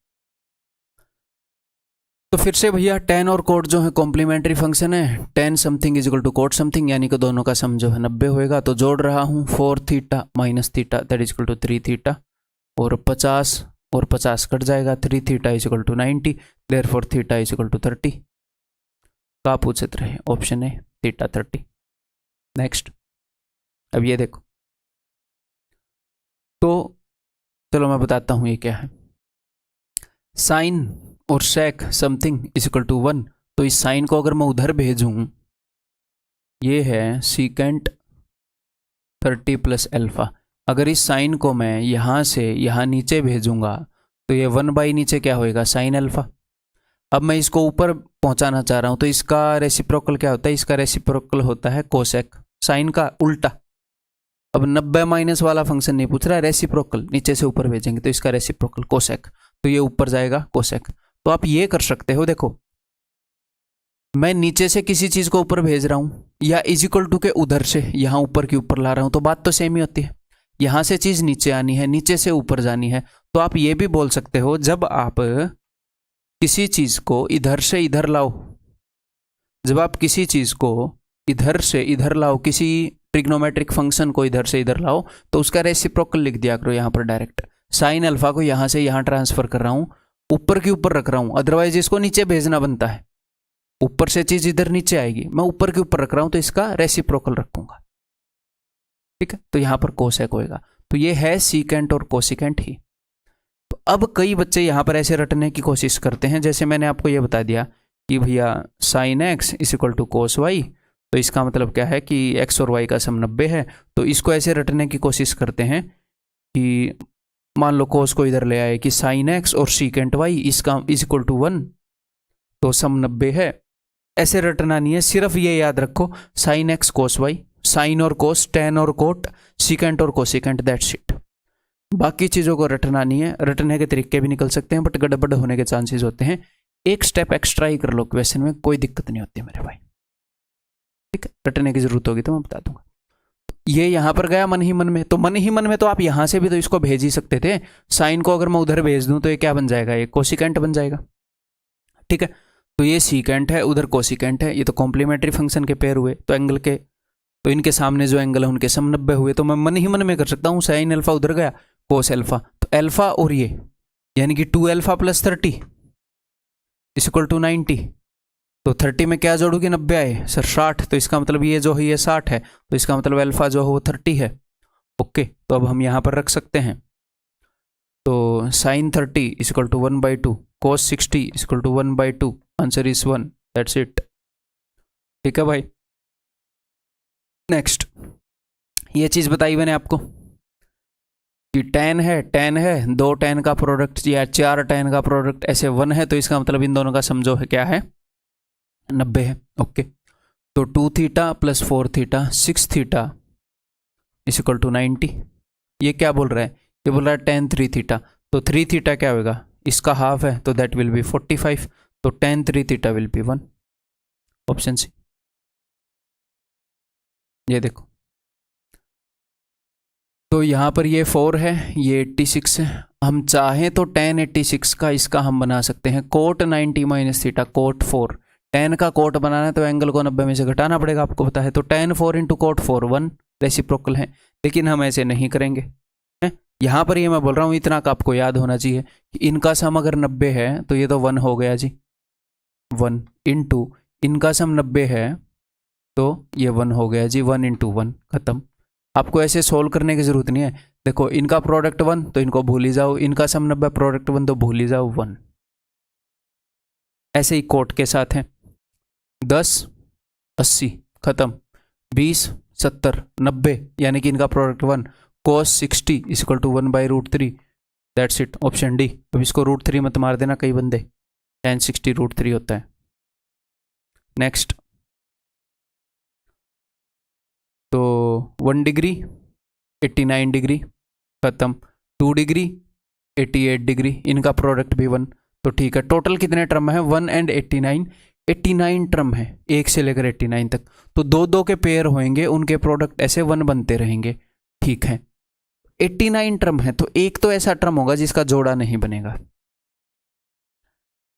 तो फिर से भैया tan और cot जो है कॉम्प्लीमेंट्री फंक्शन है। tan something is equal to cot something, यानी कि दोनों का सम जो है 90 होएगा। तो जोड़ रहा हूँ 4 theta minus theta that is equal to 3 theta, और 50 और 50 कट जाएगा, 3 theta is equal to 90, therefore theta is equal to 30। का पूछते रहे, ऑप्शन है थीटा 30। नेक्स्ट, अब ये देखो, तो चलो मैं बताता हूँ ये क्या है। साइन और सेक समथिंग इज इक्वल टू 1, तो इस साइन को अगर मैं उधर भेजूं, ये है सीकेंट 30 प्लस अल्फा, अगर इस साइन को मैं यहाँ से यहाँ नीचे भेजूंगा तो ये 1 बाई नीचे क्या होएगा, साइन अल्फा। अब मैं इसको ऊपर पहुंचाना चाह रहा हूँ, तो इसका रेसिप्रोकल क्या होता है, इसका रेसिप्रोकल होता है कोसेक, साइन का उल्टा। अब 90 माइनस वाला फंक्शन नहीं पूछ रहा है, रेसिप्रोकल नीचे से ऊपर भेजेंगे तो इसका रेसिप्रोकल कोसेक, तो ये ऊपर जाएगा कोसेक। तो आप ये कर सकते हो, देखो मैं नीचे से किसी चीज को ऊपर भेज रहा हूं या इज इक्वल टू के उधर से यहां ऊपर की ऊपर ला रहा हूं, तो बात तो सेम ही होती है। यहां से चीज नीचे आनी है, नीचे से ऊपर जानी है। तो आप ये भी बोल सकते हो, जब आप किसी चीज को इधर से इधर लाओ, जब आप किसी चीज को इधर से इधर लाओ, किसी ट्रिग्नोमेट्रिक फंक्शन को इधर से इधर लाओ, तो उसका रेसिप्रोकल लिख दिया करो यहां पर डायरेक्ट। साइन अल्फा को यहां से यहां ट्रांसफर कर रहा हूं, ऊपर के ऊपर रख रहा हूं, अदरवाइज इसको नीचे भेजना बनता है। ऊपर से चीज इधर नीचे आएगी, मैं ऊपर के ऊपर रख रहा हूं तो इसका रेसिप्रोकल रखूंगा। ठीक है, तो यहां पर कोसेक होएगा। तो ये है सीकेंट और कोसिकेंट ही। तो अब कई बच्चे यहां पर ऐसे रटने की कोशिश करते हैं, जैसे मैंने आपको ये बता दिया कि भैया sine x is equal to cos y, तो इसका मतलब क्या है कि एक्स और वाई का सम 90 है। तो इसको ऐसे रटने की कोशिश करते हैं कि मान लो कोस को इधर ले आए कि साइन एक्स और सीकेंट वाई इसका इज इक्वल टू 1, तो सम 90 है। ऐसे रटना नहीं है, सिर्फ ये याद रखो sine x cos y, sign और कोस, टेन और कोट, सीकेंट और कोसिकेंट, दैट्स इट। बाकी चीज़ों को रटना नहीं है। रटने के तरीके भी निकल सकते हैं बट गड़बड़ होने के चांसेस होते हैं। एक स्टेप एक्स्ट्रा ही कर लो क्वेश्चन में, कोई दिक्कत नहीं होती मेरे भाई। ठीक है, रटने की जरूरत होगी तो मैं बता दूंगा। ये यहां पर गया मन ही मन में, तो मन ही मन में तो आप यहां से भी तो इसको भेज ही सकते थे। साइन को अगर मैं उधर भेज दूं तो ये क्या बन जाएगा, ये कोसिकेंट बन जाएगा। ठीक है, तो ये सीकेंट है, उधर कोसिकेंट है, ये तो कॉम्प्लीमेंट्री फंक्शन के पेयर हुए, तो एंगल के, तो इनके सामने जो एंगल है उनके सम 90 हुए। तो मैं मन ही मन में कर सकता हूँ, साइन अल्फा उधर गया, कोस अल्फा, तो अल्फा और ये यानी कि 2 alpha plus 30 is equal to 90। तो 30 में क्या जोड़ोगे, 90 आए सर 60, तो इसका मतलब ये जो है ये 60 है, तो इसका मतलब अल्फा जो है वो 30 है। ओके, तो अब हम यहाँ पर रख सकते हैं, तो sine 30 is equal to 1/2, cos 60 is equal to 1/2, answer is 1, that's it. ठीक है भाई। नेक्स्ट, ये चीज़ बताई मैंने आपको कि tan है, 2 tan का प्रोडक्ट या 4 tan का प्रोडक्ट ऐसे 1 है, तो इसका मतलब इन दोनों का सम जो है क्या है, 90 है। ओके, तो 2 theta plus 4 theta 6 theta is equal to 90। ये क्या बोल रहा है, ये बोल रहा है tan 3 थीटा, तो 3 थीटा क्या होगा, इसका हाफ है, तो दैट विल बी 45, तो tan 3 theta will be 1, option C. ये देखो, तो यहाँ पर ये 4 है, ये 86 है। हम चाहें तो tan 86 का इसका हम बना सकते हैं cot 90 minus theta cot 4। tan का कोट बनाना है तो एंगल को 90 में से घटाना पड़ेगा, आपको पता है। तो tan 4 इंटू कोट 4 1 रेसिप्रोकल है, लेकिन हम ऐसे नहीं करेंगे। यहाँ पर ये मैं बोल रहा हूँ, इतना का आपको याद होना चाहिए कि इनका सम अगर 90 है तो ये तो 1 हो गया जी, 1 इंटू इनका सम 90 है तो ये 1 हो गया जी, 1 इंटू 1 खत्म। आपको ऐसे सोल्व करने की जरूरत नहीं है। देखो इनका प्रोडक्ट 1 तो इनको भूल ही जाओ, इनका सम 90 प्रोडक्ट 1 तो भूल ही जाओ 1। ऐसे ही कोट के साथ है, 10 80 खत्म, 20 70 90 यानी कि इनका product 1, cos 60 is equal to 1/√3, that's it, option D. अब इसको √3 मत मार देना कई बंदे, tan 60 √3 होता है। नेक्स्ट, तो 1 डिग्री 89 डिग्री खत्म, 2 डिग्री 88 डिग्री, इनका प्रोडक्ट भी 1। तो ठीक है, टोटल कितने टर्म है 1 एंड 89, 89 टर्म है 1 से लेकर 89 तक। तो 2-2 के पेयर होंगे, उनके प्रोडक्ट ऐसे 1 बनते रहेंगे। ठीक है, 89 टर्म है, तो एक तो ऐसा टर्म होगा जिसका जोड़ा नहीं बनेगा।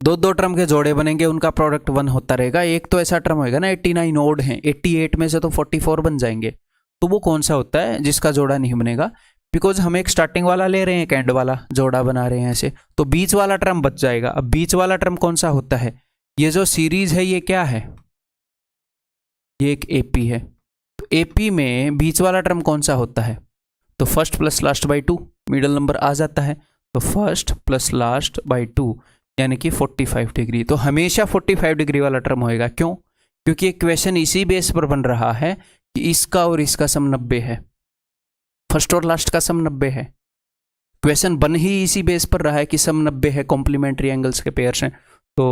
2-2 टर्म के जोड़े बनेंगे, उनका प्रोडक्ट 1 होता रहेगा। एक तो ऐसा टर्म होगा ना, 89 ओड हैं, 88 में से तो 44 बन जाएंगे। तो वो कौन सा होता है जिसका जोड़ा नहीं बनेगा? बिकॉज हम एक स्टार्टिंग वाला ले रहे हैं, एक एंड वाला जोड़ा बना रहे हैं ऐसे, तो बीच वाला टर्म बच जाएगा। अब बीच वाला टर्म कौन सा होता है? ये जो सीरीज है ये क्या है? ये एक एपी है। तो एपी में बीच वाला टर्म कौन सा होता है? तो first plus last by 2, middle number आ जाता है। तो फर्स्ट प्लस लास्ट बाई 2 यानी कि 45 डिग्री। तो हमेशा 45 डिग्री वाला टर्म होएगा। क्यों? क्योंकि एक क्वेश्चन इसी बेस पर बन रहा है कि इसका और इसका सम 90 है, फर्स्ट और लास्ट का सम 90 है। क्वेश्चन बन ही इसी बेस पर रहा है कि सम 90 है, कॉम्प्लीमेंट्री एंगल्स के पेयर्स हैं। तो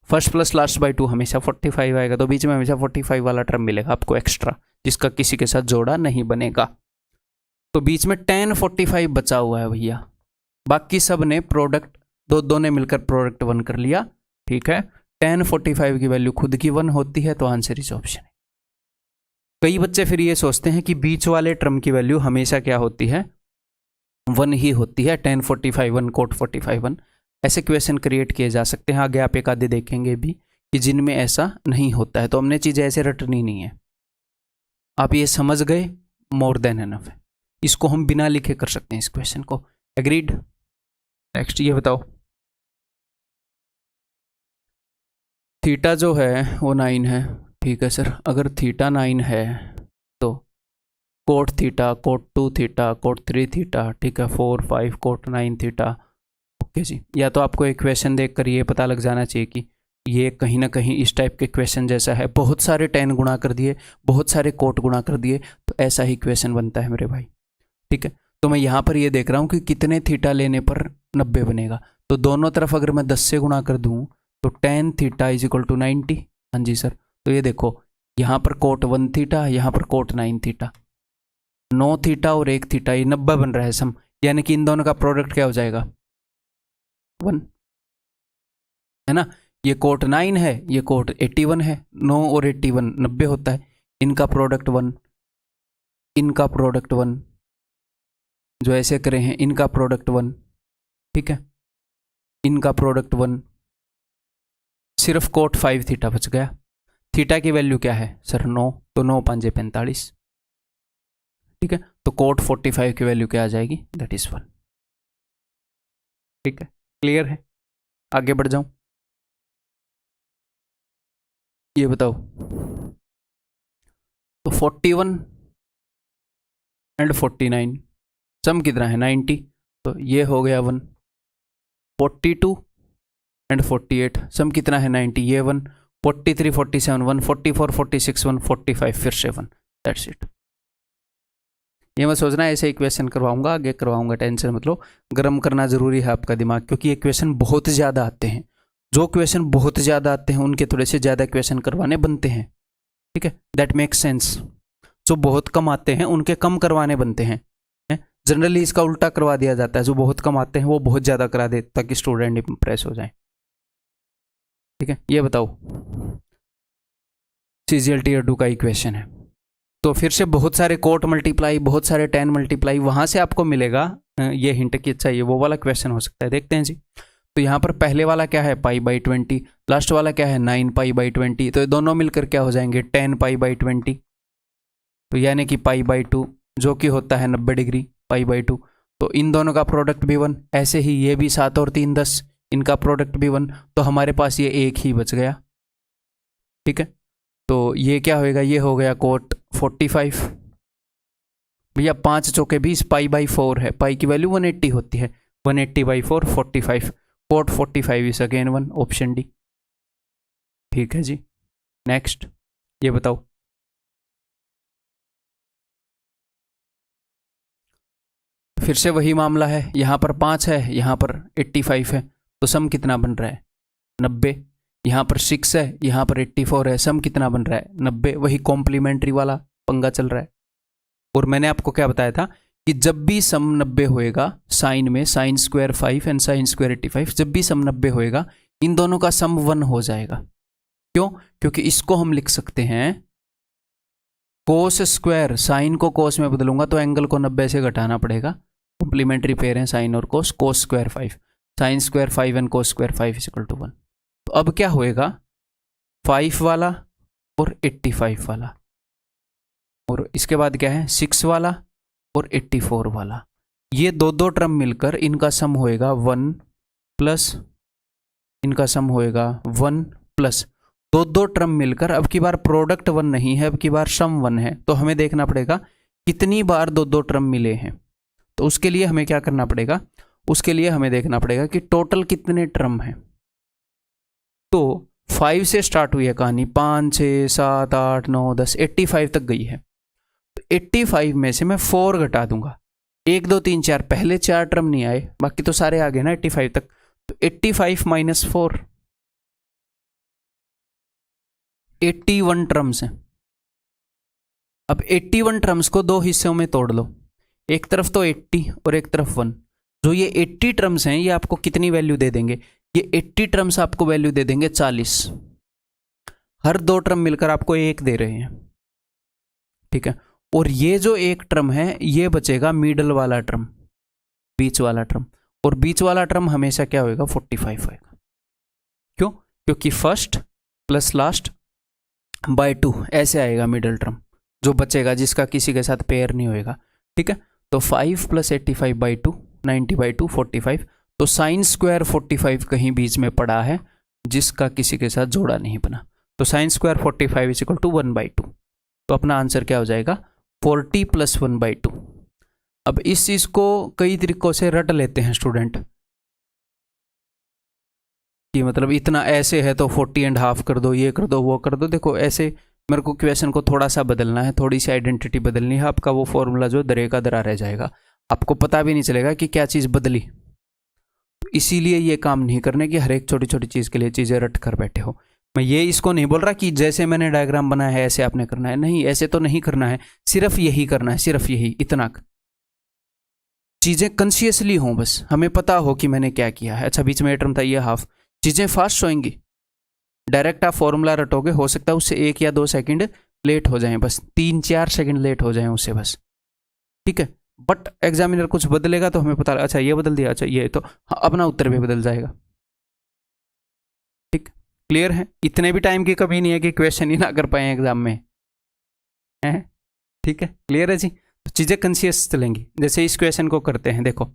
फर्स्ट प्लस लास्ट बाई 2 हमेशा 45 आएगा। तो बीच में हमेशा 45 वाला टर्म मिलेगा आपको एक्स्ट्रा, जिसका किसी के साथ जोड़ा नहीं बनेगा। तो बीच में tan 45 बचा हुआ है भैया, बाकी सब ने प्रोडक्ट दो ने मिलकर प्रोडक्ट 1 कर लिया। ठीक है, tan 45 की वैल्यू खुद की 1 होती है, तो आंसर इस ऑप्शन है। कई बच्चे फिर ये सोचते हैं कि बीच वाले टर्म की वैल्यू हमेशा क्या होती है? 1 ही होती है, tan 45 1 cot 45 1। ऐसे क्वेश्चन क्रिएट किए जा सकते हैं। आगे आप एक आधे देखेंगे भी कि जिनमें ऐसा नहीं होता है। तो हमने चीज़ें ऐसे रटनी नहीं है। आप ये समझ गए, मोर देन एनफ है। इसको हम बिना लिखे कर सकते हैं इस क्वेश्चन को। एग्रीड? नेक्स्ट ये बताओ, थीटा जो है वो 9 है। ठीक है सर, अगर थीटा 9 है तो cot theta, cot 2 theta, cot 3 theta, ठीक है, 4 5 कोट 9 थीटा। ओके जी, या तो आपको एक क्वेश्चन देखकर ये पता लग जाना चाहिए कि ये कहीं ना कहीं इस टाइप के क्वेश्चन जैसा है, बहुत सारे tan गुणा कर दिए, बहुत सारे कोट गुणा कर दिए, तो ऐसा ही क्वेश्चन बनता है मेरे भाई। ठीक है, तो मैं यहाँ पर ये देख रहा हूँ कि कितने थीटा लेने पर 90 बनेगा। तो दोनों तरफ अगर मैं 10 से गुणा कर दूँ तो tan theta is equal to 90। हाँ जी सर, तो ये देखो यहाँ पर कोट 1 थीटा, यहाँ पर कोट 9 थीटा, 9 थीटा और 1 थीटा, ये 90 बन रहा है सम। यानी कि इन दोनों का प्रोडक्ट क्या हो जाएगा? 1, है ना। ये कोट 9 है, ये कोट 81 है, 9 और 81 90 होता है। इनका प्रोडक्ट 1, इनका प्रोडक्ट 1, जो ऐसे करे हैं इनका प्रोडक्ट 1। ठीक है, इनका प्रोडक्ट 1, सिर्फ कोट 5 थीटा बच गया। थीटा की वैल्यू क्या है सर? 9, तो 9 5 45। ठीक है, तो कोट 45 की वैल्यू क्या आ जाएगी? That is 1। ठीक है, क्लियर है? आगे बढ़ जाऊं, ये बताओ, तो 41 एंड 49 सम कितना है? 90। तो ये हो गया 1। 42 एंड 48 सम कितना है? 90, ये 1। 43 47 1, 44 46 1, 45 फिर से 1। That's it. ये मैं सोचना ऐसे ही क्वेश्चन करवाऊंगा, आगे करवाऊंगा, टेंशन मतलब गर्म करना जरूरी है आपका दिमाग, क्योंकि ये क्वेश्चन बहुत ज़्यादा आते हैं। जो क्वेश्चन बहुत ज़्यादा आते हैं उनके थोड़े से ज़्यादा क्वेश्चन करवाने बनते हैं। ठीक है, दैट मेक्स सेंस। जो बहुत कम आते हैं उनके कम करवाने बनते हैं। जनरली इसका उल्टा करवा दिया जाता है, जो बहुत कम आते हैं वो बहुत ज़्यादा करा दे ताकि स्टूडेंट इंप्रेस हो जाए। ठीक है, ये बताओ, CGL Tier 2 का इक्वेशन है। तो फिर से बहुत सारे कोट मल्टीप्लाई, बहुत सारे tan मल्टीप्लाई, वहाँ से आपको मिलेगा ये हिंट कि अच्छा ये वो वाला क्वेश्चन हो सकता है। देखते हैं जी। तो यहाँ पर पहले वाला क्या है? π/20, लास्ट वाला क्या है? 9π/20। तो ये दोनों मिलकर क्या हो जाएंगे? tan π/20। तो यानी कि π/2 जो कि होता है 90 डिग्री, π/2। तो इन दोनों का प्रोडक्ट भी 1। ऐसे ही ये भी 7 और 3 10, इनका प्रोडक्ट भी 1। तो हमारे पास ये एक ही बच गया। ठीक है, तो ये क्या होएगा? ये हो गया कोट 45। भैया 5 चौके 20, π/4 है, पाई की वैल्यू 180 होती है, 180/4 45। Cot 45 is again 1, option D. ठीक है जी, नेक्स्ट ये बताओ, फिर से वही मामला है। यहाँ पर 5 है, यहाँ पर 85 है, तो सम कितना बन रहा है? 90। यहाँ पर 6 है, यहाँ पर 84 है, सम कितना बन रहा है? 90। वही कॉम्प्लीमेंट्री वाला पंगा चल रहा है। और मैंने आपको क्या बताया था कि जब भी सम 90 होएगा साइन में, sign square 5 and sine square 85, जब भी सम 90 होएगा इन दोनों का सम 1 हो जाएगा। क्यों? क्योंकि इसको हम लिख सकते हैं कोस स्क्वायर, साइन को कोस में बदलूंगा तो एंगल को 90 से घटाना पड़ेगा, कॉम्प्लीमेंट्री पेयर हैं साइन और cos, cos square 5, sine square 5 and cos square 5 equal to 1। तो अब क्या होएगा 5 वाला और 85 वाला, और इसके बाद क्या है 6 वाला और 84 वाला, ये दो टर्म मिलकर इनका सम होएगा 1 प्लस, इनका सम होएगा 1 प्लस, दो टर्म मिलकर, अब की बार प्रोडक्ट 1 नहीं है, अब की बार सम 1 है। तो हमें देखना पड़ेगा कितनी बार दो टर्म मिले हैं। तो उसके लिए हमें क्या करना पड़ेगा, उसके लिए हमें देखना पड़ेगा कि टोटल कितने टर्म हैं। तो 5 से स्टार्ट हुई है कहानी, 5 6 7 8 9 10 85 तक गई है। तो 85 में से मैं 4 घटा दूंगा, 1 2 3 4, पहले 4 टर्म नहीं आए, बाकी तो सारे आ गए ना 85 तक। तो 85 माइनस 4, 81 टर्म्स हैं। अब 81 टर्म्स को दो हिस्सों में तोड़ लो, एक तरफ तो 80 और एक तरफ 1। जो ये 80 टर्म्स हैं ये आपको कितनी वैल्यू दे देंगे, ये 80 टर्म्स आपको वैल्यू दे देंगे 40। हर दो टर्म मिलकर आपको 1 दे रहे हैं, ठीक है। और ये जो एक टर्म है ये बचेगा मिडल वाला टर्म, बीच वाला टर्म, और बीच वाला टर्म हमेशा क्या होएगा 45 होएगा। क्यों? क्योंकि फर्स्ट प्लस लास्ट बाय 2 ऐसे आएगा मिडल टर्म जो बचेगा, जिसका किसी के साथ पेयर नहीं होएगा, ठीक है। तो 5 प्लस 85 बाई 2, 90 बाई 2 45। तो साइन स्क्वायर 45 कहीं बीच में पड़ा है जिसका किसी के साथ जोड़ा नहीं बना, तो sine square 45 is equal to 1/2। तो अपना आंसर क्या हो जाएगा 40 प्लस 1/2। अब इस चीज को कई तरीकों से रट लेते हैं स्टूडेंट, कि मतलब इतना ऐसे है तो 40.5 कर दो, ये कर दो, वो कर दो। देखो ऐसे मेरे को क्वेश्चन को थोड़ा सा बदलना है, थोड़ी सी आइडेंटिटी बदलनी है, आपका वो फॉर्मूला जो दरे का दरा रह जाएगा, आपको पता भी नहीं चलेगा कि क्या चीज़ बदली। इसीलिए ये काम नहीं करने की हर एक छोटी छोटी चीज़ के लिए चीज़ें रट कर बैठे हो। मैं ये इसको नहीं बोल रहा कि जैसे मैंने डायग्राम बनाया है ऐसे आपने करना है, नहीं, ऐसे तो नहीं करना है, सिर्फ यही करना है, सिर्फ यही, इतना चीज़ें कॉन्शियसली हों, बस हमें पता हो कि मैंने क्या किया है। अच्छा बीच में टर्म था ये हाफ, चीज़ें फास्ट होंगी, डायरेक्ट आप फॉर्मूला रटोगे, हो सकता है उससे 1 या 2 सेकंड लेट हो जाएं, बस 3-4 सेकंड लेट हो जाएं उससे बस, ठीक है। बट एग्जामिनर कुछ बदलेगा तो हमें पता, अच्छा ये बदल दिया, अच्छा ये, तो अपना उत्तर भी बदल जाएगा, ठीक। क्लियर है? इतने भी टाइम की कमी नहीं है कि क्वेश्चन ही ना कर पाए एग्जाम में, है, ठीक है, क्लियर है जी। तो चीज़ें कंसियस चलेंगी। जैसे इस क्वेश्चन को करते हैं, देखो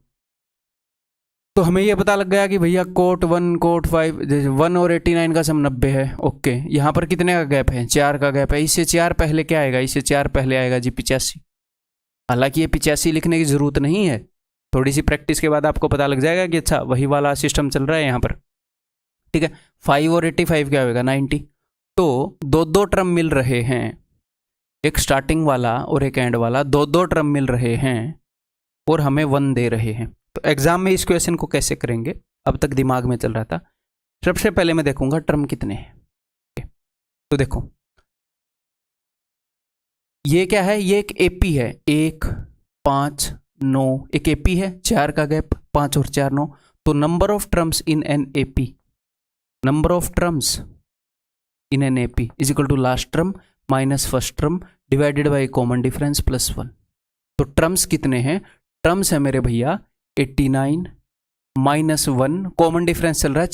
तो हमें ये पता लग गया कि भैया कोट 1 कोट 5, जैसे 1 और 89 का सम 90 है, ओके। यहाँ पर कितने का गैप है, 4 का गैप है, इससे 4 पहले क्या आएगा, इससे 4 पहले आएगा जी 85। हालांकि ये 85 लिखने की जरूरत नहीं है, थोड़ी सी प्रैक्टिस के बाद आपको पता लग जाएगा कि अच्छा वही वाला सिस्टम चल रहा है यहाँ पर, ठीक है। 5 और 85 क्या होगा 90। तो दो टर्म मिल रहे हैं, एक स्टार्टिंग वाला और एक एंड वाला, दो टर्म मिल रहे हैं और हमें 1 दे रहे हैं। तो एग्जाम में इस क्वेश्चन को कैसे करेंगे, अब तक दिमाग में चल रहा था। सबसे पहले मैं देखूंगा टर्म कितने हैं। तो देखो ये क्या है, ये एक एपी है, 1 5 9, एक एपी है, 4 का गैप, 5 और 4 9। तो number of terms in an AP, number of terms in an AP is equal to last term minus first term divided by common difference plus 1। तो टर्म्स कितने हैं, टर्म्स है मेरे भैया 89 माइनस 1, कॉमन डिफरेंस चल रहा है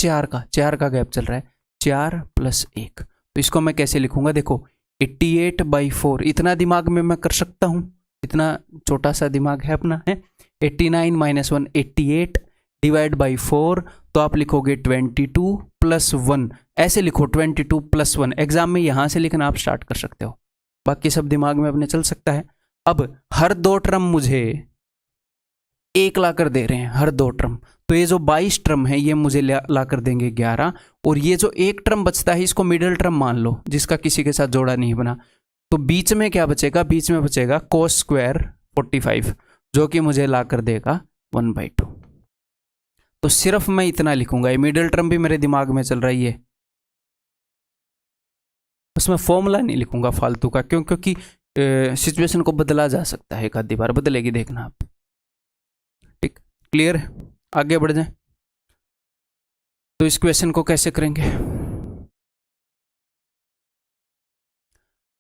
4 का गैप चल रहा है, 4 प्लस 1। तो इसको मैं कैसे लिखूंगा, देखो 88/4, इतना दिमाग में मैं कर सकता हूँ, इतना छोटा सा दिमाग है अपना, है। 89 माइनस 1 88 डिवाइड बाई 4, तो आप लिखोगे 22 प्लस 1, ऐसे लिखो 22 प्लस 1। एग्जाम में यहाँ से लिखना आप स्टार्ट कर सकते हो, बाकी सब दिमाग में अपने चल सकता है। अब हर दो टर्म मुझे 1 ला कर दे रहे हैं, हर दो टर्म, तो ये जो 22 टर्म है ये मुझे ला कर देंगे 11, और ये जो एक टर्म बचता है इसको मिडिल टर्म मान लो, जिसका किसी के साथ जोड़ा नहीं बना। तो बीच में क्या बचेगा, बीच में बचेगा कोस स्क्वायर 45, जो कि मुझे ला कर देगा 1/2। तो सिर्फ मैं इतना लिखूंगा, ये मिडिल टर्म भी मेरे दिमाग में चल रही है, उसमें फॉर्मूला नहीं लिखूंगा फालतू का, क्यों, क्योंकि सिचुएशन को बदला जा सकता है, एक आधी बार बदलेगी, देखना आप। ठीक, क्लियर है? आगे बढ़ जाए। तो इस क्वेश्चन को कैसे करेंगे?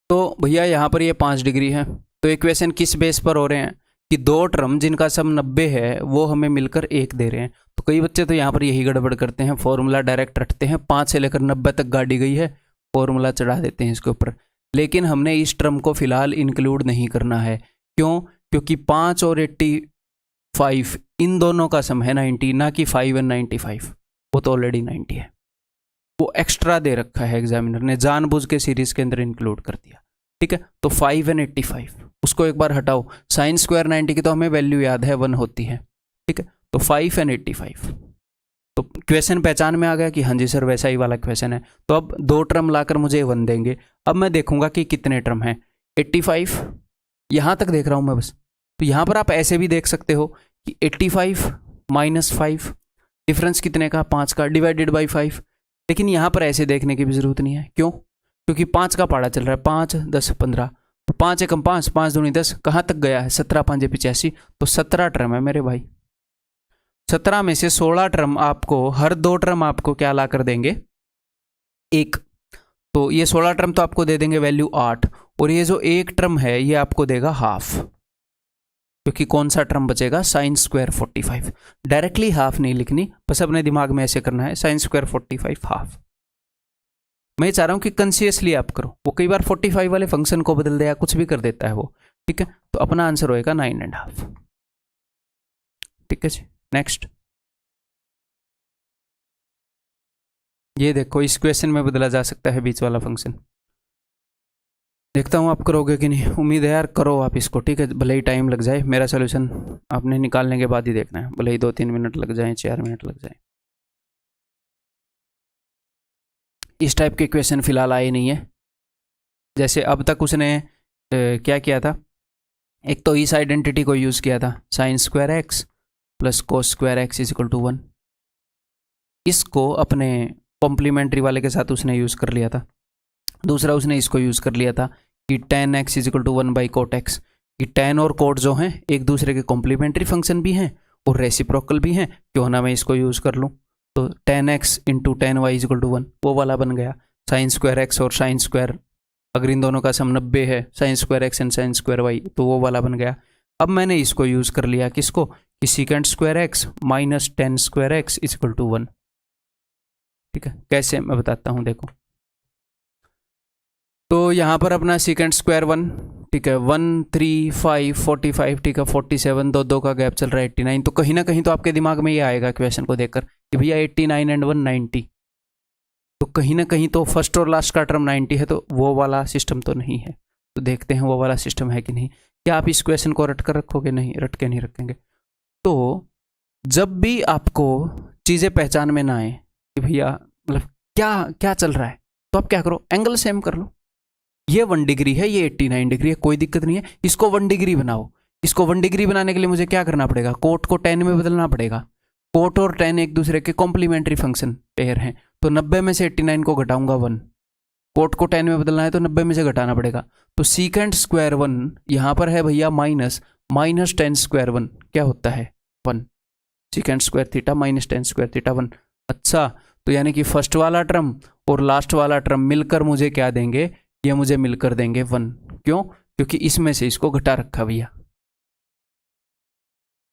तो भैया यहाँ पर ये 5 डिग्री है, तो ये क्वेश्चन किस बेस पर हो रहे हैं कि दो टर्म जिनका सम 90 है वो हमें मिलकर 1 दे रहे हैं। तो कई बच्चे तो यहाँ पर यही गड़बड़ करते हैं, फॉर्मूला डायरेक्ट रटते हैं, 5 से लेकर 90 तक गाड़ी गई है, फॉर्मूला चढ़ा देते हैं इसके ऊपर। लेकिन हमने इस टर्म को फिलहाल इंक्लूड नहीं करना है। क्यों? क्योंकि 5 और 85 इन दोनों का सम है 90, ना कि 5 और 95, वो तो ऑलरेडी 90 है। वो एक्स्ट्रा दे रखा है एग्जामिनर ने, जानबूझ के सीरीज के अंदर इंक्लूड कर दिया। ठीक है, तो 5 और 85 उसको एक बार हटाओ, साइन स्क्वायर 90 की तो हमें वैल्यू याद है 1 होती है। ठीक है, तो 5 और 85, तो क्वेश्चन पहचान में आ गया कि हाँ जी सर वैसा ही वाला क्वेश्चन है। तो अब 2 टर्म लाकर मुझे 1 देंगे। अब मैं देखूंगा कि कितने टर्म हैं। 85 यहाँ तक देख रहा हूँ मैं बस। तो यहाँ पर आप ऐसे भी देख सकते हो कि 85 माइनस 5, डिफरेंस कितने का? 5 का, डिवाइडेड बाई 5। लेकिन यहाँ पर ऐसे देखने की भी जरूरत नहीं है। क्यों? क्योंकि 5 का पाड़ा चल रहा है, 5 10 15, तो 5 एकम 5, 5 दूनी 10, कहाँ तक गया है? 17 5 85, तो 17 टर्म है मेरे भाई। 17 में से 16 टर्म आपको, हर 2 टर्म आपको क्या ला कर देंगे? 1। तो ये 16 टर्म तो आपको दे देंगे वैल्यू 8, और ये जो एक टर्म है ये आपको देगा हाफ, क्योंकि कौन सा टर्म बचेगा? Sign square 45। डायरेक्टली हाफ नहीं लिखनी, बस अपने दिमाग में ऐसे करना है, साइन स्क्वायर 45 हाफ। मैं चाह रहा हूं कि कंसियसली आप करो। वो कई बार 45 वाले फंक्शन को बदल देगा, कुछ भी कर देता है वो। ठीक है, तो अपना आंसर होएगा 9.5। ठीक है जी, नेक्स्ट। ये देखो इस क्वेश्चन में बदला जा सकता है बीच वाला फंक्शन। देखता हूँ आप करोगे कि नहीं, उम्मीद है यार करो आप इसको। ठीक है, भले ही टाइम लग जाए, मेरा सोल्यूशन आपने निकालने के बाद ही देखना है, भले ही 2-3 मिनट लग जाए, 4 मिनट लग जाए। इस टाइप के क्वेश्चन फिलहाल आए नहीं है। जैसे अब तक उसने क्या किया था, एक तो इस आइडेंटिटी को यूज़ किया था, sine square x plus cos square x is equal to 1। इसको अपने कॉम्प्लीमेंट्री वाले के साथ उसने यूज़ कर लिया था। दूसरा उसने इसको यूज़ कर लिया था कि tan x is equal to 1 by cot x, कि tan और कोट जो हैं एक दूसरे के कॉम्प्लीमेंट्री फंक्शन भी हैं और रेसिप्रोकल भी हैं, क्यों ना मैं इसको यूज़ कर लूँ। तो tan x into tan y is equal to 1, वो वाला बन गया। साइन स्क्वायर एक्स और साइन स्क्वायर, अगर इन दोनों का सम 90 है, sine square x and sine square y, तो वो वाला बन गया। अब मैंने इसको यूज़ कर लिया किसको, कि secant square x minus tan square x is equal to 1। ठीक है, कैसे मैं बताता हूँ, देखो। तो यहाँ पर अपना सीकेंट स्क्वायर 1, ठीक है, 1 3 5 45, ठीक है, 47, दो का गैप चल रहा है 89। तो कहीं ना कहीं तो आपके दिमाग में ये आएगा क्वेश्चन को देखकर कि भैया 89 एंड 1 90, तो कहीं ना कहीं तो फर्स्ट और लास्ट का टर्म 90 है, तो वो वाला सिस्टम तो नहीं है। तो देखते हैं वो वाला सिस्टम है कि नहीं। क्या आप इस क्वेश्चन को रट कर रखोगे? नहीं, रट के नहीं रखेंगे। तो जब भी आपको चीज़ें पहचान में ना आए कि भैया मतलब क्या क्या चल रहा है, तो आप क्या करो, एंगल सेम कर लो। ये 1 डिग्री है, ये 89 डिग्री है, कोई दिक्कत नहीं है, इसको 1 डिग्री बनाओ। इसको 1 डिग्री बनाने के लिए मुझे क्या करना पड़ेगा? कोट को tan में बदलना पड़ेगा। कोट और tan एक दूसरे के कॉम्प्लीमेंट्री फंक्शन पेयर हैं, तो 90 में से 89 को घटाऊंगा 1। कोट को tan में बदलना है तो 90 में से घटाना पड़ेगा। तो सीकेंट स्क्वायर 1 यहाँ पर है भैया माइनस टेन स्क्वायर 1, क्या होता है 1। Secant square theta minus tan square theta 1। अच्छा, तो यानी कि फर्स्ट वाला टर्म और लास्ट वाला टर्म मिलकर मुझे क्या देंगे? ये मुझे मिलकर देंगे 1। क्यों? क्योंकि इसमें से इसको घटा रखा भैया।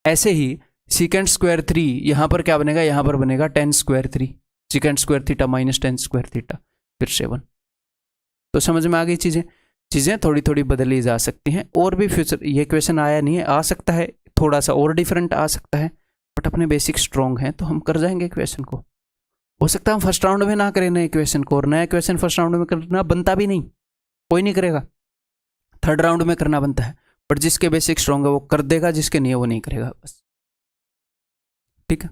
ऐसे ही सीकेंट स्क्वायर 3 यहाँ पर क्या बनेगा? यहाँ पर बनेगा ten square 3, secant square theta minus tan square theta, फिर से 1। तो समझ में आ गई चीज़ें थोड़ी थोड़ी बदली जा सकती हैं। और भी फ्यूचर ये क्वेश्चन आया नहीं है, आ सकता है थोड़ा सा और डिफरेंट आ सकता है, बट अपने बेसिक स्ट्रॉन्ग हैं तो हम कर जाएंगे क्वेश्चन को। हो सकता है हम फर्स्ट राउंड में ना करें नए क्वेश्चन को, और नया क्वेश्चन फर्स्ट राउंड में करना बनता भी नहीं, कोई नहीं करेगा, थर्ड राउंड में करना बनता है। बट जिसके बेसिक स्ट्रॉन्ग है वो कर देगा, जिसके नहीं है वो नहीं करेगा, बस। ठीक है,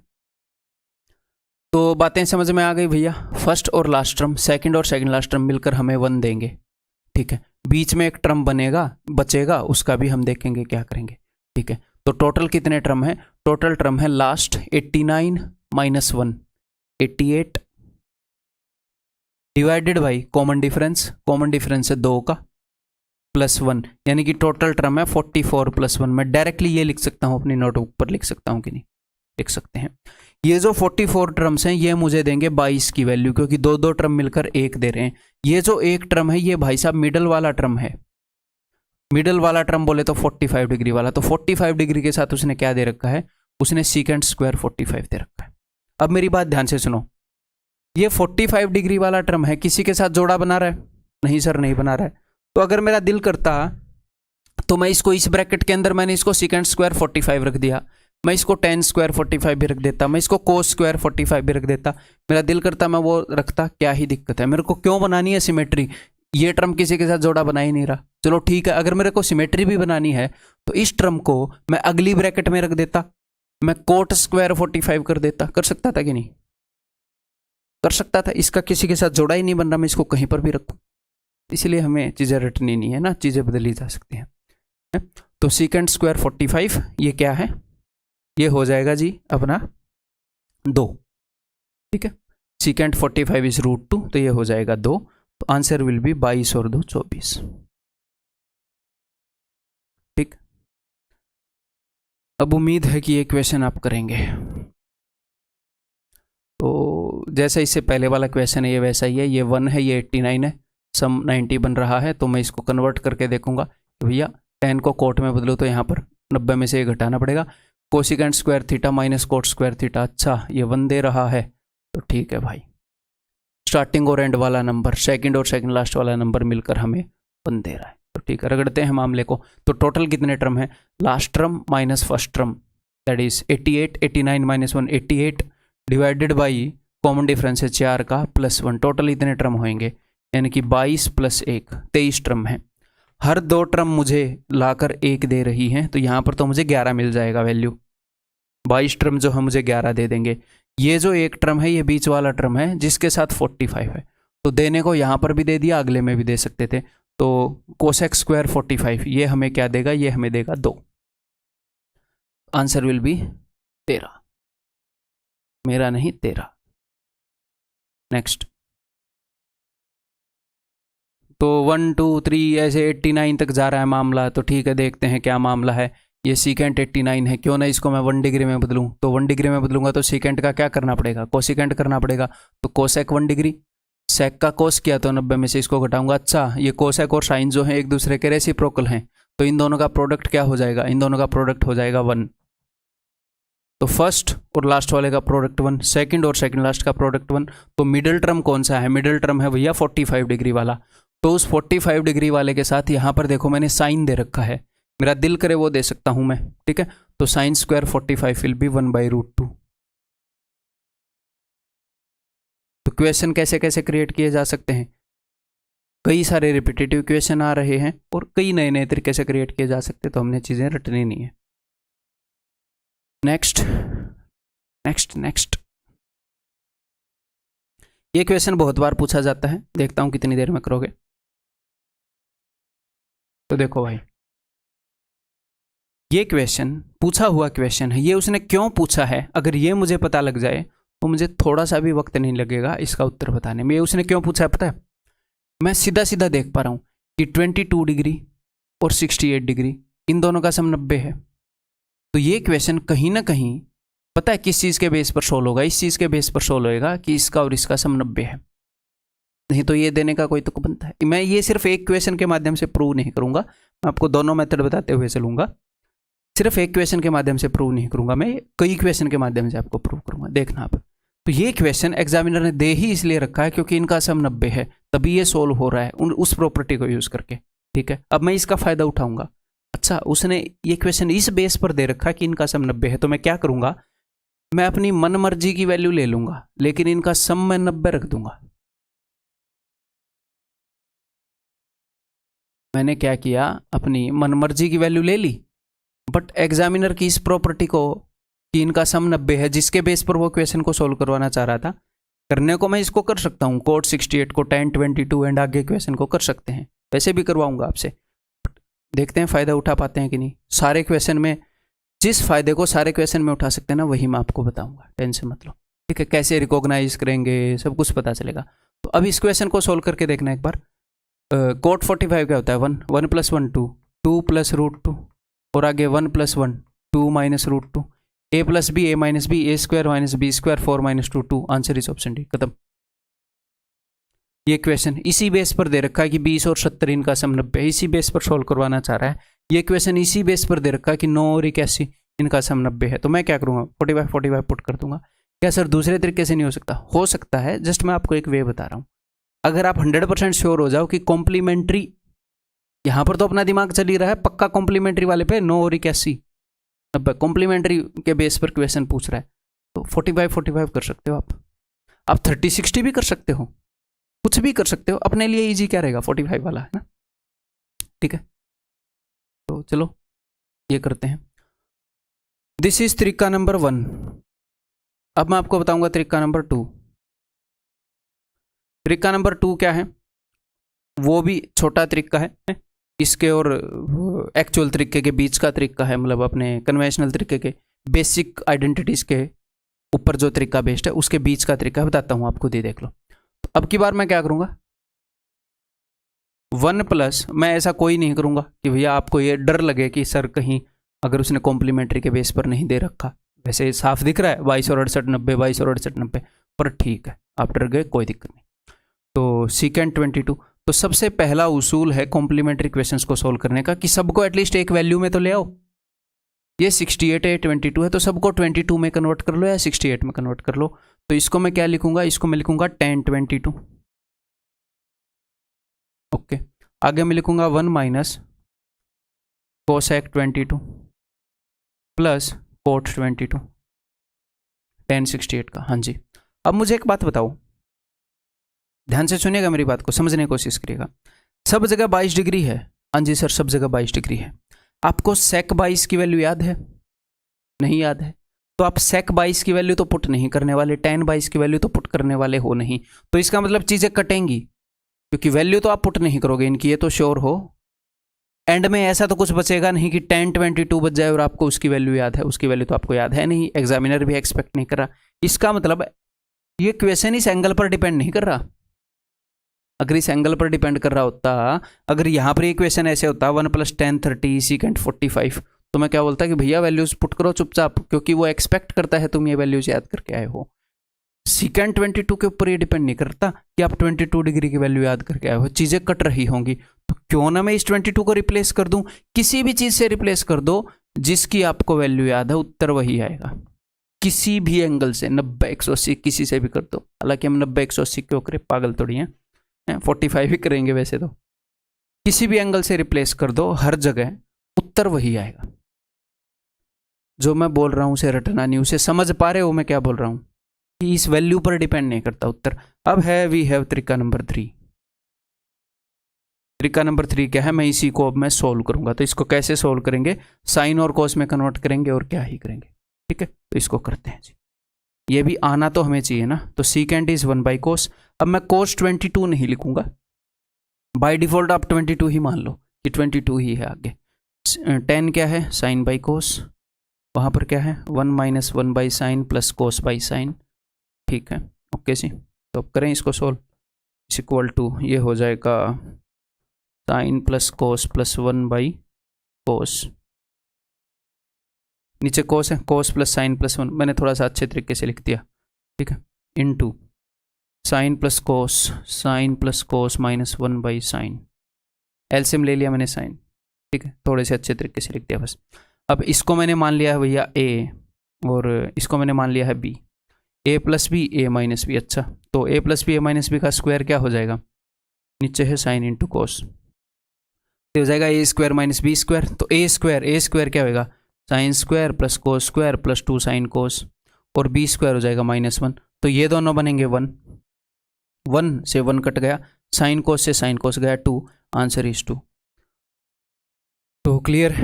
तो बातें समझ में आ गई भैया। फर्स्ट और लास्ट टर्म, सेकंड और सेकंड लास्ट टर्म मिलकर हमें 1 देंगे। ठीक है, बीच में एक टर्म बचेगा, उसका भी हम देखेंगे क्या करेंगे। ठीक है, तो टोटल कितने टर्म है? टोटल टर्म है last 89 minus 1 88, divided by common difference है 2 का, +1, यानी कि टोटल टर्म है 44 + 1। मैं डायरेक्टली ये लिख सकता हूँ, अपनी नोटबुक पर लिख सकता हूँ कि नहीं, लिख सकते हैं। ये जो 44 टर्म्स हैं ये मुझे देंगे 22 की वैल्यू, क्योंकि दो दो टर्म मिलकर 1 दे रहे हैं। ये जो एक टर्म है ये भाई साहब मिडल वाला टर्म है। मिडल वाला टर्म बोले तो 45 डिग्री वाला, तो 45 डिग्री के साथ उसने क्या दे रखा है, उसने सीकेंट स्क्वायर 45 दे रखा है। अब मेरी बात ध्यान से सुनो, ये 45 डिग्री वाला टर्म है, किसी के साथ जोड़ा बना रहा है? नहीं सर, नहीं बना रहा है। तो अगर मेरा दिल करता तो मैं इसको इस ब्रैकेट के अंदर मैंने इसको सीकेंट स्क्वायर 45 रख दिया, मैं इसको टेन स्क्वायर 45 भी रख देता, मैं इसको कोस स्क्वायर 45 भी रख देता। मेरा दिल करता मैं वो रखता, क्या ही दिक्कत है? मेरे को क्यों बनानी है सिमेट्री? ये टर्म किसी के साथ जोड़ा बना ही नहीं रहा। चलो ठीक है, अगर मेरे को सिमेट्री भी बनानी है तो इस टर्म को मैं अगली ब्रैकेट में रख देता, मैं कोट स्क्वायर 45 कर देता। कर सकता था कि नहीं? कर सकता था। इसका किसी के साथ जोड़ा ही नहीं बन रहा, मैं इसको कहीं पर भी रखूं। इसलिए हमें चीज़ें रटनी नहीं है ना, चीज़ें बदली जा सकती हैं। तो सीकेंट स्क्वायर 45 ये क्या है? ये हो जाएगा जी अपना 2, ठीक है। सीकेंट 45 इज √2, तो ये हो जाएगा 2। तो आंसर विल बी 22 और 2 24, ठीक। अब उम्मीद है कि ये क्वेश्चन आप करेंगे। तो जैसा इससे पहले वाला क्वेश्चन है ये वैसा ही है, ये 1 है, ये 89 है, सम 90 बन रहा है। तो मैं इसको कन्वर्ट करके देखूंगा कि भैया 10 को कोट में बदलो तो यहाँ पर 90 में से ये घटाना पड़ेगा। Cosecant square theta minus cot square theta, अच्छा ये 1 दे रहा है, तो ठीक है भाई। स्टार्टिंग और एंड वाला नंबर, सेकंड और सेकंड लास्ट वाला नंबर मिलकर हमें 1 दे रहा है, तो ठीक है। रगड़ते हैं मामले को। तो टोटल कितने टर्म है? Last term minus first term, that is 88, 89 minus 1 88 divided by common difference है 4 का +1। टोटल इतने टर्म होंगे, यानी कि 22 + 1 23 टर्म है। हर 2 टर्म मुझे लाकर 1 दे रही हैं, तो यहाँ पर तो मुझे 11 मिल जाएगा वैल्यू। 22 टर्म जो है मुझे 11 दे देंगे। ये जो एक टर्म है ये बीच वाला टर्म है जिसके साथ 45 है, तो देने को यहाँ पर भी दे दिया, अगले में भी दे सकते थे। तो कोसेक स्क्वायर 45 ये हमें क्या देगा? ये हमें देगा 2। आंसर विल बी 13, मेरा नहीं 13। नेक्स्ट। तो 1 2 3 ऐसे 89 तक जा रहा है मामला, तो ठीक है, देखते हैं क्या मामला है। ये सीकेंट 89 है, क्यों ना इसको मैं 1 डिग्री में बदलूं। तो 1 डिग्री में बदलूंगा तो सीकेंट का क्या करना पड़ेगा? कोसिकेंट करना पड़ेगा। तो कोसेक 1 डिग्री, सेक का कोस किया तो 90 में से इसको घटाऊंगा। अच्छा, ये कोसेक और साइन जो है एक दूसरे के रेसिप्रोकल हैं, तो इन दोनों का प्रोडक्ट क्या हो जाएगा? इन दोनों का प्रोडक्ट हो जाएगा 1। तो फर्स्ट और लास्ट वाले का प्रोडक्ट 1, सेकंड और सेकंड लास्ट का प्रोडक्ट 1। तो मिडिल टर्म कौन सा है? मिडिल टर्म है भैया 45 डिग्री वाला। तो उस 45 डिग्री वाले के साथ यहाँ पर देखो मैंने साइन दे रखा है, मेरा दिल करे वो दे सकता हूं मैं, ठीक है। तो साइन स्क्वायर 45 विल बी 1/√2। तो क्वेश्चन कैसे कैसे क्रिएट किए जा सकते हैं? कई सारे रिपीटेटिव क्वेश्चन आ रहे हैं और कई नए नए तरीके से क्रिएट किए जा सकते हैं, तो हमने चीजें रटनी नहीं है। Next next next. ये क्वेश्चन बहुत बार पूछा जाता है, देखता हूं कितनी देर में करोगे। तो देखो भाई, ये क्वेश्चन पूछा हुआ क्वेश्चन है, ये उसने क्यों पूछा है अगर ये मुझे पता लग जाए तो मुझे थोड़ा सा भी वक्त नहीं लगेगा इसका उत्तर बताने में। ये उसने क्यों पूछा है पता है? मैं सीधा सीधा देख पा रहा हूं कि 22 डिग्री और 68 डिग्री इन दोनों का सम 90 है। तो ये क्वेश्चन कहीं ना कहीं पता है किस चीज के बेस पर सोल्व होगा? इस चीज के बेस पर सोल्व होएगा कि इसका और इसका सम 90 है। नहीं तो ये देने का कोई तुक बनता है। मैं ये सिर्फ एक क्वेश्चन के माध्यम से प्रूव नहीं करूंगा, मैं आपको दोनों मेथड बताते हुए चलूंगा। सिर्फ एक क्वेश्चन के माध्यम से प्रूव नहीं करूंगा, मैं कई क्वेश्चन के माध्यम से आपको प्रूव करूंगा, देखना आप। तो ये क्वेश्चन एग्जामिनर ने दे ही इसलिए रखा है क्योंकि इनका सम 90 है, तभी ये सोल्व हो रहा है उस प्रॉपर्टी को यूज करके, ठीक है। अब मैं इसका फायदा उठाऊंगा। अच्छा, उसने ये क्वेश्चन इस बेस पर दे रखा है कि इनका सम 90 है, तो मैं क्या करूंगा? मैं अपनी मन मर्जी की वैल्यू ले लूंगा, लेकिन इनका सम मैं 90 रख दूंगा। मैंने क्या किया? अपनी मन मर्जी की वैल्यू ले ली, बट एग्जामिनर की इस प्रॉपर्टी को कि इनका सम 90 है, जिसके बेस पर वो क्वेश्चन को सोल्व करवाना चाह रहा था, करने को मैं इसको कर सकता हूँ, कोट 68 को tan 22 एंड आगे क्वेश्चन को कर सकते हैं, वैसे भी करवाऊंगा आपसे। देखते हैं फायदा उठा पाते हैं कि नहीं। सारे क्वेश्चन में जिस फायदे को सारे क्वेश्चन में उठा सकते हैं ना, वही मैं आपको बताऊंगा, टेंशन मत लो, ठीक है। कैसे रिकॉग्नाइज करेंगे सब कुछ पता चलेगा। तो अब इस क्वेश्चन को सोल्व करके देखना एक बार। कोट 45 क्या होता है 1, 1 + 1 2, 2 + √2 और आगे 1 + 1 2 - √2, a + b a - b a² - b² 4 - 2 2। Answer is option D. खत्म। ये क्वेश्चन इसी बेस पर दे रखा है कि 20 और 70 इनका सम 90 है, इसी बेस पर सोल्व करवाना चाह रहा है। ये क्वेश्चन इसी बेस पर दे रखा है कि 9 और 81 इनका सम 90 है। तो मैं क्या करूँगा 45 पुट कर दूंगा। क्या सर दूसरे तरीके से नहीं हो सकता है। जस्ट मैं आपको एक वे बता रहा हूँ। अगर आप 100% श्योर हो जाओ कि कॉम्प्लीमेंट्री, यहाँ पर तो अपना दिमाग चल ही रहा है पक्का कॉम्प्लीमेंट्री वाले पे 9 और 81 90 कॉम्प्लीमेंट्री के बेस पर क्वेश्चन पूछ रहा है, तो 45 कर सकते हो आप 30-60 भी कर सकते हो, कुछ भी कर सकते हो। अपने लिए इजी क्या रहेगा 45 वाला, है ना। ठीक है, तो चलो ये करते हैं। दिस इज तरीका नंबर 1। अब मैं आपको बताऊंगा तरीका नंबर 2। तरीका नंबर 2 क्या है, वो भी छोटा तरीका है। इसके और एक्चुअल तरीके के बीच का तरीका है, मतलब अपने कन्वेंशनल तरीके के बेसिक आइडेंटिटीज के ऊपर जो तरीका बेस्ड है उसके बीच का तरीका बताता हूं आपको, दे देख लो। तो अब की बार मैं क्या करूंगा 1+, मैं ऐसा कोई नहीं करूंगा कि भैया आपको ये डर लगे कि सर कहीं अगर उसने कॉम्प्लीमेंट्री के बेस पर नहीं दे रखा, वैसे साफ दिख रहा है 22 और 68 90 22 और 68 90, पर ठीक है आप डर गए, कोई दिक्कत नहीं। तो सीकेंट 22, तो सबसे पहला उसूल है कॉम्प्लीमेंट्री क्वेश्चंस को सोल्व करने का कि सबको एटलीस्ट एक वैल्यू में तो ले आओ। ये 68 है 22 है, तो सबको 22 में कन्वर्ट कर लो या 68 में कन्वर्ट कर लो। तो इसको मैं क्या लिखूंगा, इसको मैं लिखूंगा tan 22। ओके, आगे मैं लिखूंगा 1 - cosec 22 प्लस cot 22 tan 68 का। हाँ जी, अब मुझे एक बात बताओ, ध्यान से सुनिएगा मेरी बात को, समझने की कोशिश करिएगा। सब जगह 22 डिग्री है। हाँ जी सर, सब जगह 22 डिग्री है। आपको sec 22 की वैल्यू याद है? नहीं याद है, तो आप sec 22 की वैल्यू तो पुट नहीं करने वाले, tan 22 की वैल्यू तो पुट करने वाले हो नहीं। तो इसका मतलब चीजें कटेंगी, क्योंकि वैल्यू तो आप पुट नहीं करोगे इनकी, ये तो श्योर हो। एंड में ऐसा तो कुछ बचेगा नहीं कि tan 22 बच जाए और आपको उसकी वैल्यू याद है, उसकी वैल्यू तो आपको याद है नहीं, एग्जामिनर भी एक्सपेक्ट नहीं कर रहा। इसका मतलब ये क्वेश्चन इस एंगल पर डिपेंड नहीं कर रहा। अगर इस एंगल पर डिपेंड कर रहा होता, अगर यहाँ पर ये क्वेश्चन ऐसे होता 1 + tan 30 सीकेंट 45, तो मैं क्या बोलता कि भैया वैल्यूज पुट करो चुपचाप, क्योंकि वो एक्सपेक्ट करता है तुम ये वैल्यूज याद करके आए हो। सीकेंट 22 के ऊपर ये डिपेंड नहीं करता कि आप 22 डिग्री की वैल्यू याद करके आए हो, चीजें कट रही होंगी। तो क्यों ना मैं इस 22 को रिप्लेस कर दूं, किसी भी चीज से रिप्लेस कर दो जिसकी आपको वैल्यू याद है, उत्तर वही आएगा। किसी भी एंगल से 90 180 किसी से भी कर दो, हालांकि हम 90 180 क्यों करें, पागल थोड़ी हैं, 45 ही करेंगे वैसे तो। किसी भी एंगल से रिप्लेस कर दो, हर जगह उत्तर वही आएगा। जो मैं बोल रहा हूं उसे रटना नहीं, उसे समझ पा रहे हो मैं क्या बोल रहा हूं, कि इस वैल्यू पर डिपेंड नहीं करता उत्तर। अब है वी हैव तरीका नंबर 3। तरीका नंबर 3 क्या है, मैं इसी को अब मैं सोल्व करूंगा। तो इसको कैसे सोल्व करेंगे, साइन और कॉस में कन्वर्ट करेंगे और क्या ही करेंगे। ठीक है, तो इसको करते हैं जी। ये भी आना तो हमें चाहिए ना। तो सीकेंट इज 1/cos। अब मैं cos 22 नहीं लिखूंगा, बाय डिफॉल्ट आप 22 ही मान लो कि 22 ही है। आगे tan क्या है, sin/cos, वहां पर क्या है 1 - 1/sin प्लस cos/sin। ठीक है, ओके जी। तो अब करें इसको सोल्व, इस इक्वल टू ये हो जाएगा sin plus cos plus 1/cos, नीचे cos है, cos प्लस sin प्लस 1, मैंने थोड़ा सा अच्छे तरीके से लिख दिया। ठीक है, into sin plus cos minus 1/sin, LCM ले लिया मैंने sin। ठीक है, थोड़े से अच्छे तरीके से लिख दिया बस। अब इसको मैंने मान लिया है भैया a, और इसको मैंने मान लिया है b, a plus b a minus b. अच्छा, तो a plus b a minus b का स्क्वायर क्या हो जाएगा, नीचे है sin इंटू कोस, तो हो जाएगा a² माइनस b²। तो a² क्या होगा, sine square plus cos square plus 2 sin कोस, और b² हो जाएगा -1। तो ये दोनों बनेंगे 1, 1 से 1 कट गया, साइन कोस से साइन कोस गया 2, आंसर इज 2। तो क्लियर,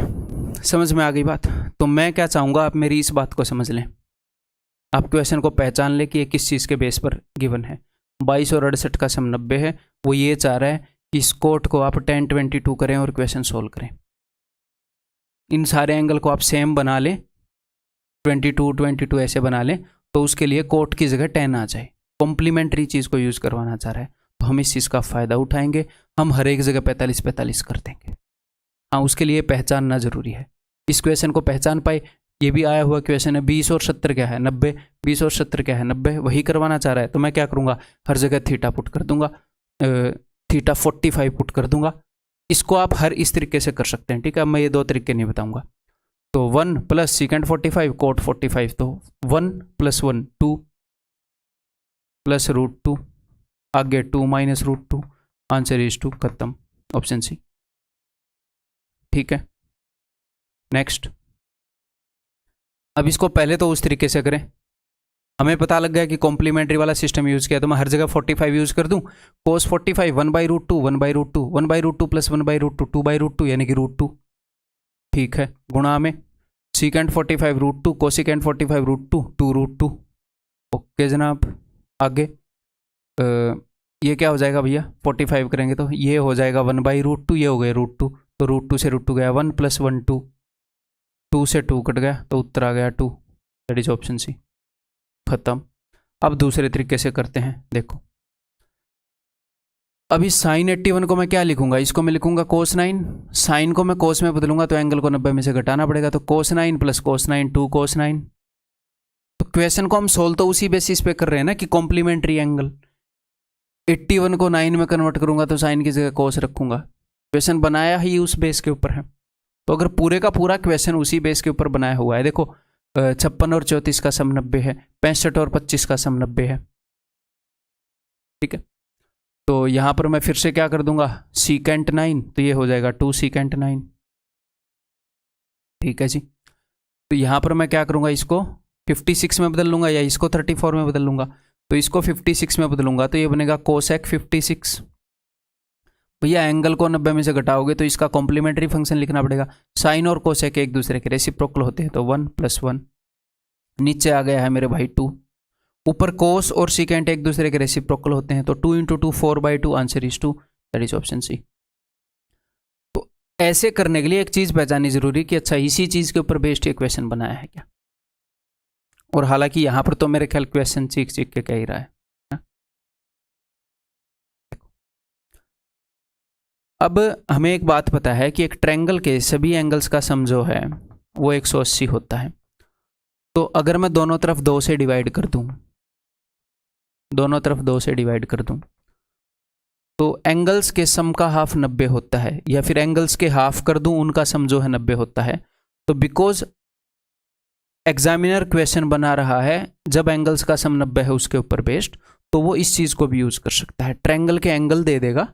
समझ में आ गई बात। तो मैं क्या चाहूँगा, आप मेरी इस बात को समझ लें, आप क्वेश्चन को पहचान लें कि ये किस चीज़ के बेस पर गिवन है। 22 और 68 का सम 90 है, वो ये चाह रहा है कि इस कोट को आप tan 22 करें और क्वेश्चन सोल्व करें। इन सारे एंगल को आप सेम बना लें, 22 ऐसे बना लें, तो उसके लिए कोट की जगह tan आ जाए। कॉम्प्लीमेंट्री चीज़ को यूज़ करवाना चाह रहा है, तो हम इस चीज़ का फ़ायदा उठाएंगे, हम हर एक जगह 45-45 कर देंगे। हाँ, उसके लिए पहचानना ज़रूरी है। इस क्वेश्चन को पहचान पाए, ये भी आया हुआ क्वेश्चन है 20 और 70 क्या है 90, 20 और 70 क्या है 90, वही करवाना चाह रहा है तो मैं क्या करूँगा, हर जगह थीटा पुट कर दूंगा, थीटा 45 पुट कर दूंगा। इसको आप हर इस तरीके से कर सकते हैं, ठीक है। मैं ये दो तरीके नहीं बताऊंगा। तो 1 प्लस सीकेंट 45 कोट 45, तो 1 + 1 2 प्लस √2, आगे 2 माइनस √2, आंसर इज 2, खत्म, ऑप्शन सी, ठीक है। नेक्स्ट, अब इसको पहले तो उस तरीके से करें, हमें पता लग गया कि कॉम्प्लीमेंट्री वाला सिस्टम यूज किया, तो मैं हर जगह 45 यूज कर दूं, cos 45 1/√2 1/√2 1/√2 प्लस 1/√2 2/√2 यानी कि √2, ठीक है, गुणा में सीकेंट 45 √2 कोसिकेंट 45 √2 2√2, ओके जनाब। आगे ये क्या हो जाएगा भैया, 45 करेंगे तो ये हो जाएगा 1/√2, ये हो गया √2, तो √2 से √2 गया 1 + 1 2, 2 से 2 कट गया तो उत्तर आ गया 2, दैट इज ऑप्शन सी, खत्म। अब दूसरे तरीके से करते हैं, देखो अभी साइन 81 को मैं क्या लिखूंगा, इसको मैं लिखूंगा cos 9, साइन को मैं cos में बदलूंगा तो एंगल को 90 में से घटाना पड़ेगा, तो cos 9 + cos 9 2 cos 9। तो क्वेश्चन को हम सोल्व तो उसी बेसिस पे कर रहे हैं ना कि कॉम्प्लीमेंट्री एंगल, 81 को 9 में कन्वर्ट करूंगा तो साइन की जगह cos रखूंगा, क्वेश्चन बनाया ही उस बेस के ऊपर है। तो अगर पूरे का पूरा क्वेश्चन उसी बेस के ऊपर बनाया हुआ है, देखो 56 और 34 का सम 90 है, 65 और 25 का सम 90 है, ठीक है। तो यहां पर मैं फिर से क्या कर दूंगा, सीकेंट 9, तो ये हो जाएगा 2 सीकेंट 9, ठीक है जी। तो यहां पर मैं क्या करूंगा, इसको 56 में बदल लूंगा या इसको 34 में बदल लूंगा, तो इसको 56 में बदलूंगा तो ये बनेगा कोसेक 56। भैया एंगल को 90 में से घटाओगे तो इसका कॉम्प्लीमेंट्री फंक्शन लिखना पड़ेगा, साइन और कोसेक एक दूसरे के रेसिप्रोकल होते हैं, तो 1 + 1, नीचे आ गया है मेरे भाई 2, ऊपर कोस और सीकेंट एक दूसरे के रेसिप्रोकल होते हैं, तो 2 × 2 4/2, answer is 2, that is option C. तो ऐसे करने के लिए एक चीज पहचाननी जरूरी कि अच्छा इसी चीज के ऊपर बेस्ड ये क्वेश्चन बनाया है क्या, और हालांकि यहां पर तो मेरे ख्याल क्वेश्चन चीख के कह ही रहा है। अब हमें एक बात पता है कि एक ट्रायंगल के सभी एंगल्स का सम जो है वो 180 होता है। तो अगर मैं दोनों तरफ 2 से डिवाइड कर दूं, दोनों तरफ 2 से डिवाइड कर दूं, तो एंगल्स के सम का हाफ 90 होता है, या फिर एंगल्स के हाफ कर दूं उनका सम जो है 90 होता है। तो बिकॉज एग्जामिनर क्वेश्चन बना रहा है जब एंगल्स का सम 90 है उसके ऊपर बेस्ड, तो वो इस चीज को भी यूज कर सकता है, ट्रायंगल के एंगल दे देगा,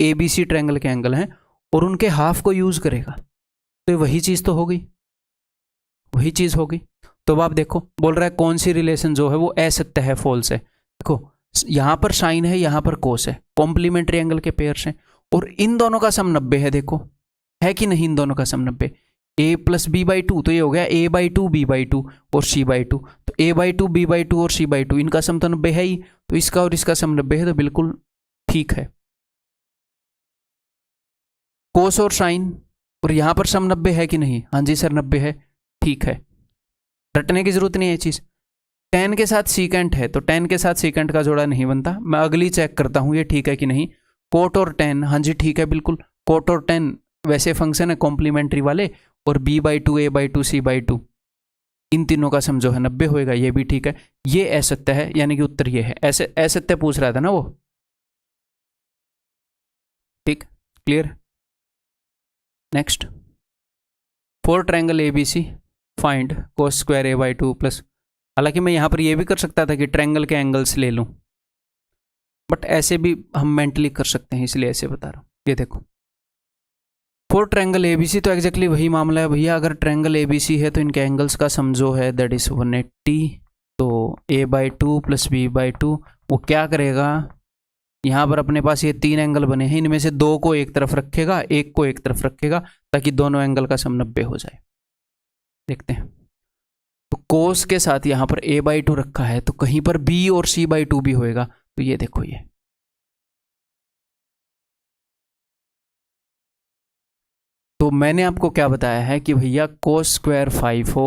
ABC ट्रायंगल के एंगल हैं और उनके हाफ को यूज करेगा, तो वही चीज तो हो गई, वही चीज हो गई। तो अब आप देखो, बोल रहा है कौन सी रिलेशन जो है वो असत्य है, फॉल्स है। देखो यहां पर साइन है, यहां पर कोस है, कॉम्प्लीमेंट्री एंगल के पेयर्स हैं, और इन दोनों का सम 90 है, देखो है कि नहीं, इन दोनों का सम 90, a + b/2, तो ये हो गया a/2 b/2 और c/2, तो a/2 b/2 और c/2 इनका सम तो 90 है ही, तो इसका और इसका सम 90 है, तो बिल्कुल ठीक है। कोस और साइन और यहां पर सम 90 है कि नहीं, हाँ जी सर 90 है, ठीक है, रटने की जरूरत नहीं है चीज। tan के साथ सीकेंट है तो tan के साथ सीकेंट का जोड़ा नहीं बनता, मैं अगली चेक करता हूं ये ठीक है कि नहीं, कोट और tan, हाँ जी ठीक है बिल्कुल, कोट और tan वैसे फंक्शन है कॉम्प्लीमेंट्री वाले, और b/2 a/2 c/2 इन तीनों का सम जो है 90 होएगा, ये भी ठीक है, ये असत्य है, यानी कि उत्तर ये है, ऐसे असत्य पूछ रहा था ना वो, ठीक, clear. Next, for triangle ABC find cos square a/2 plus, हालांकि मैं यहां पर यह भी कर सकता था कि ट्रायंगल के एंगल्स ले लूं, बट ऐसे भी हम मेंटली कर सकते हैं, इसलिए ऐसे बता रहा हूं। ये देखो फॉर ट्रायंगल ABC, तो एग्जैक्टली वही मामला है भैया, अगर ट्रायंगल ABC है तो इनके एंगल्स का सम जो है दैट इज 180, तो a/2 + b/2 वो क्या करेगा, यहाँ पर अपने पास ये 3 एंगल बने हैं, इनमें से 2 को एक तरफ रखेगा, एक को एक तरफ रखेगा, ताकि दोनों एंगल का सम 90 हो जाए। देखते हैं, तो कोस के साथ यहाँ पर a/2 रखा है, तो कहीं पर b और c/2 भी होएगा, तो ये देखो ये, तो मैंने आपको क्या बताया है कि भैया cos स्क्वायर 5 हो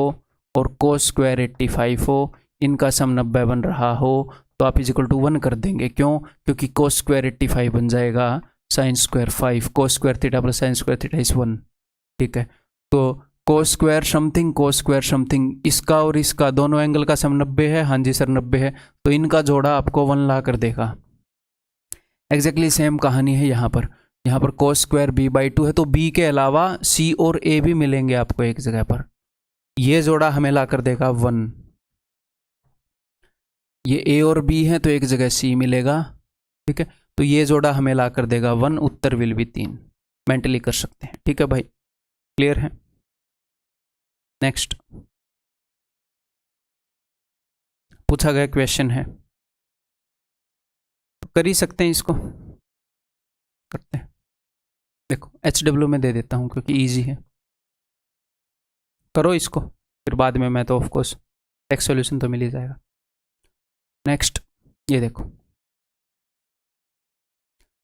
और cos स्क्वायर 85 हो, इनका सम 90 बन रहा हो, तो आप इज इक्वल टू 1 कर देंगे। क्यों? क्योंकि कोस स्क्वायर 85 बन जाएगा sign square 5, cos square theta plus sine square theta is 1। ठीक है, तो कोस स्क्वायर समथिंग इसका और इसका दोनों एंगल का सम 90 है। हाँ जी सर 90 है, तो इनका जोड़ा आपको 1 ला कर देगा। एग्जैक्टली सेम कहानी है यहाँ पर कोस स्क्वायर b/2 है, तो b के अलावा c और a भी मिलेंगे आपको एक जगह पर। ये जोड़ा हमें ला कर देगा 1। ये a और b है तो एक जगह c मिलेगा। ठीक है, तो ये जोड़ा हमें ला कर देगा 1। उत्तर विल भी 3। मेंटली कर सकते हैं। ठीक है भाई, क्लियर है? नेक्स्ट पूछा गया क्वेश्चन है, तो कर ही सकते हैं इसको, करते हैं। देखो HW में दे देता हूं क्योंकि इजी है। करो इसको, फिर बाद में मैं तो ऑफ कोर्स टेक्स्ट सॉल्यूशन तो मिल ही जाएगा। नेक्स्ट ये देखो,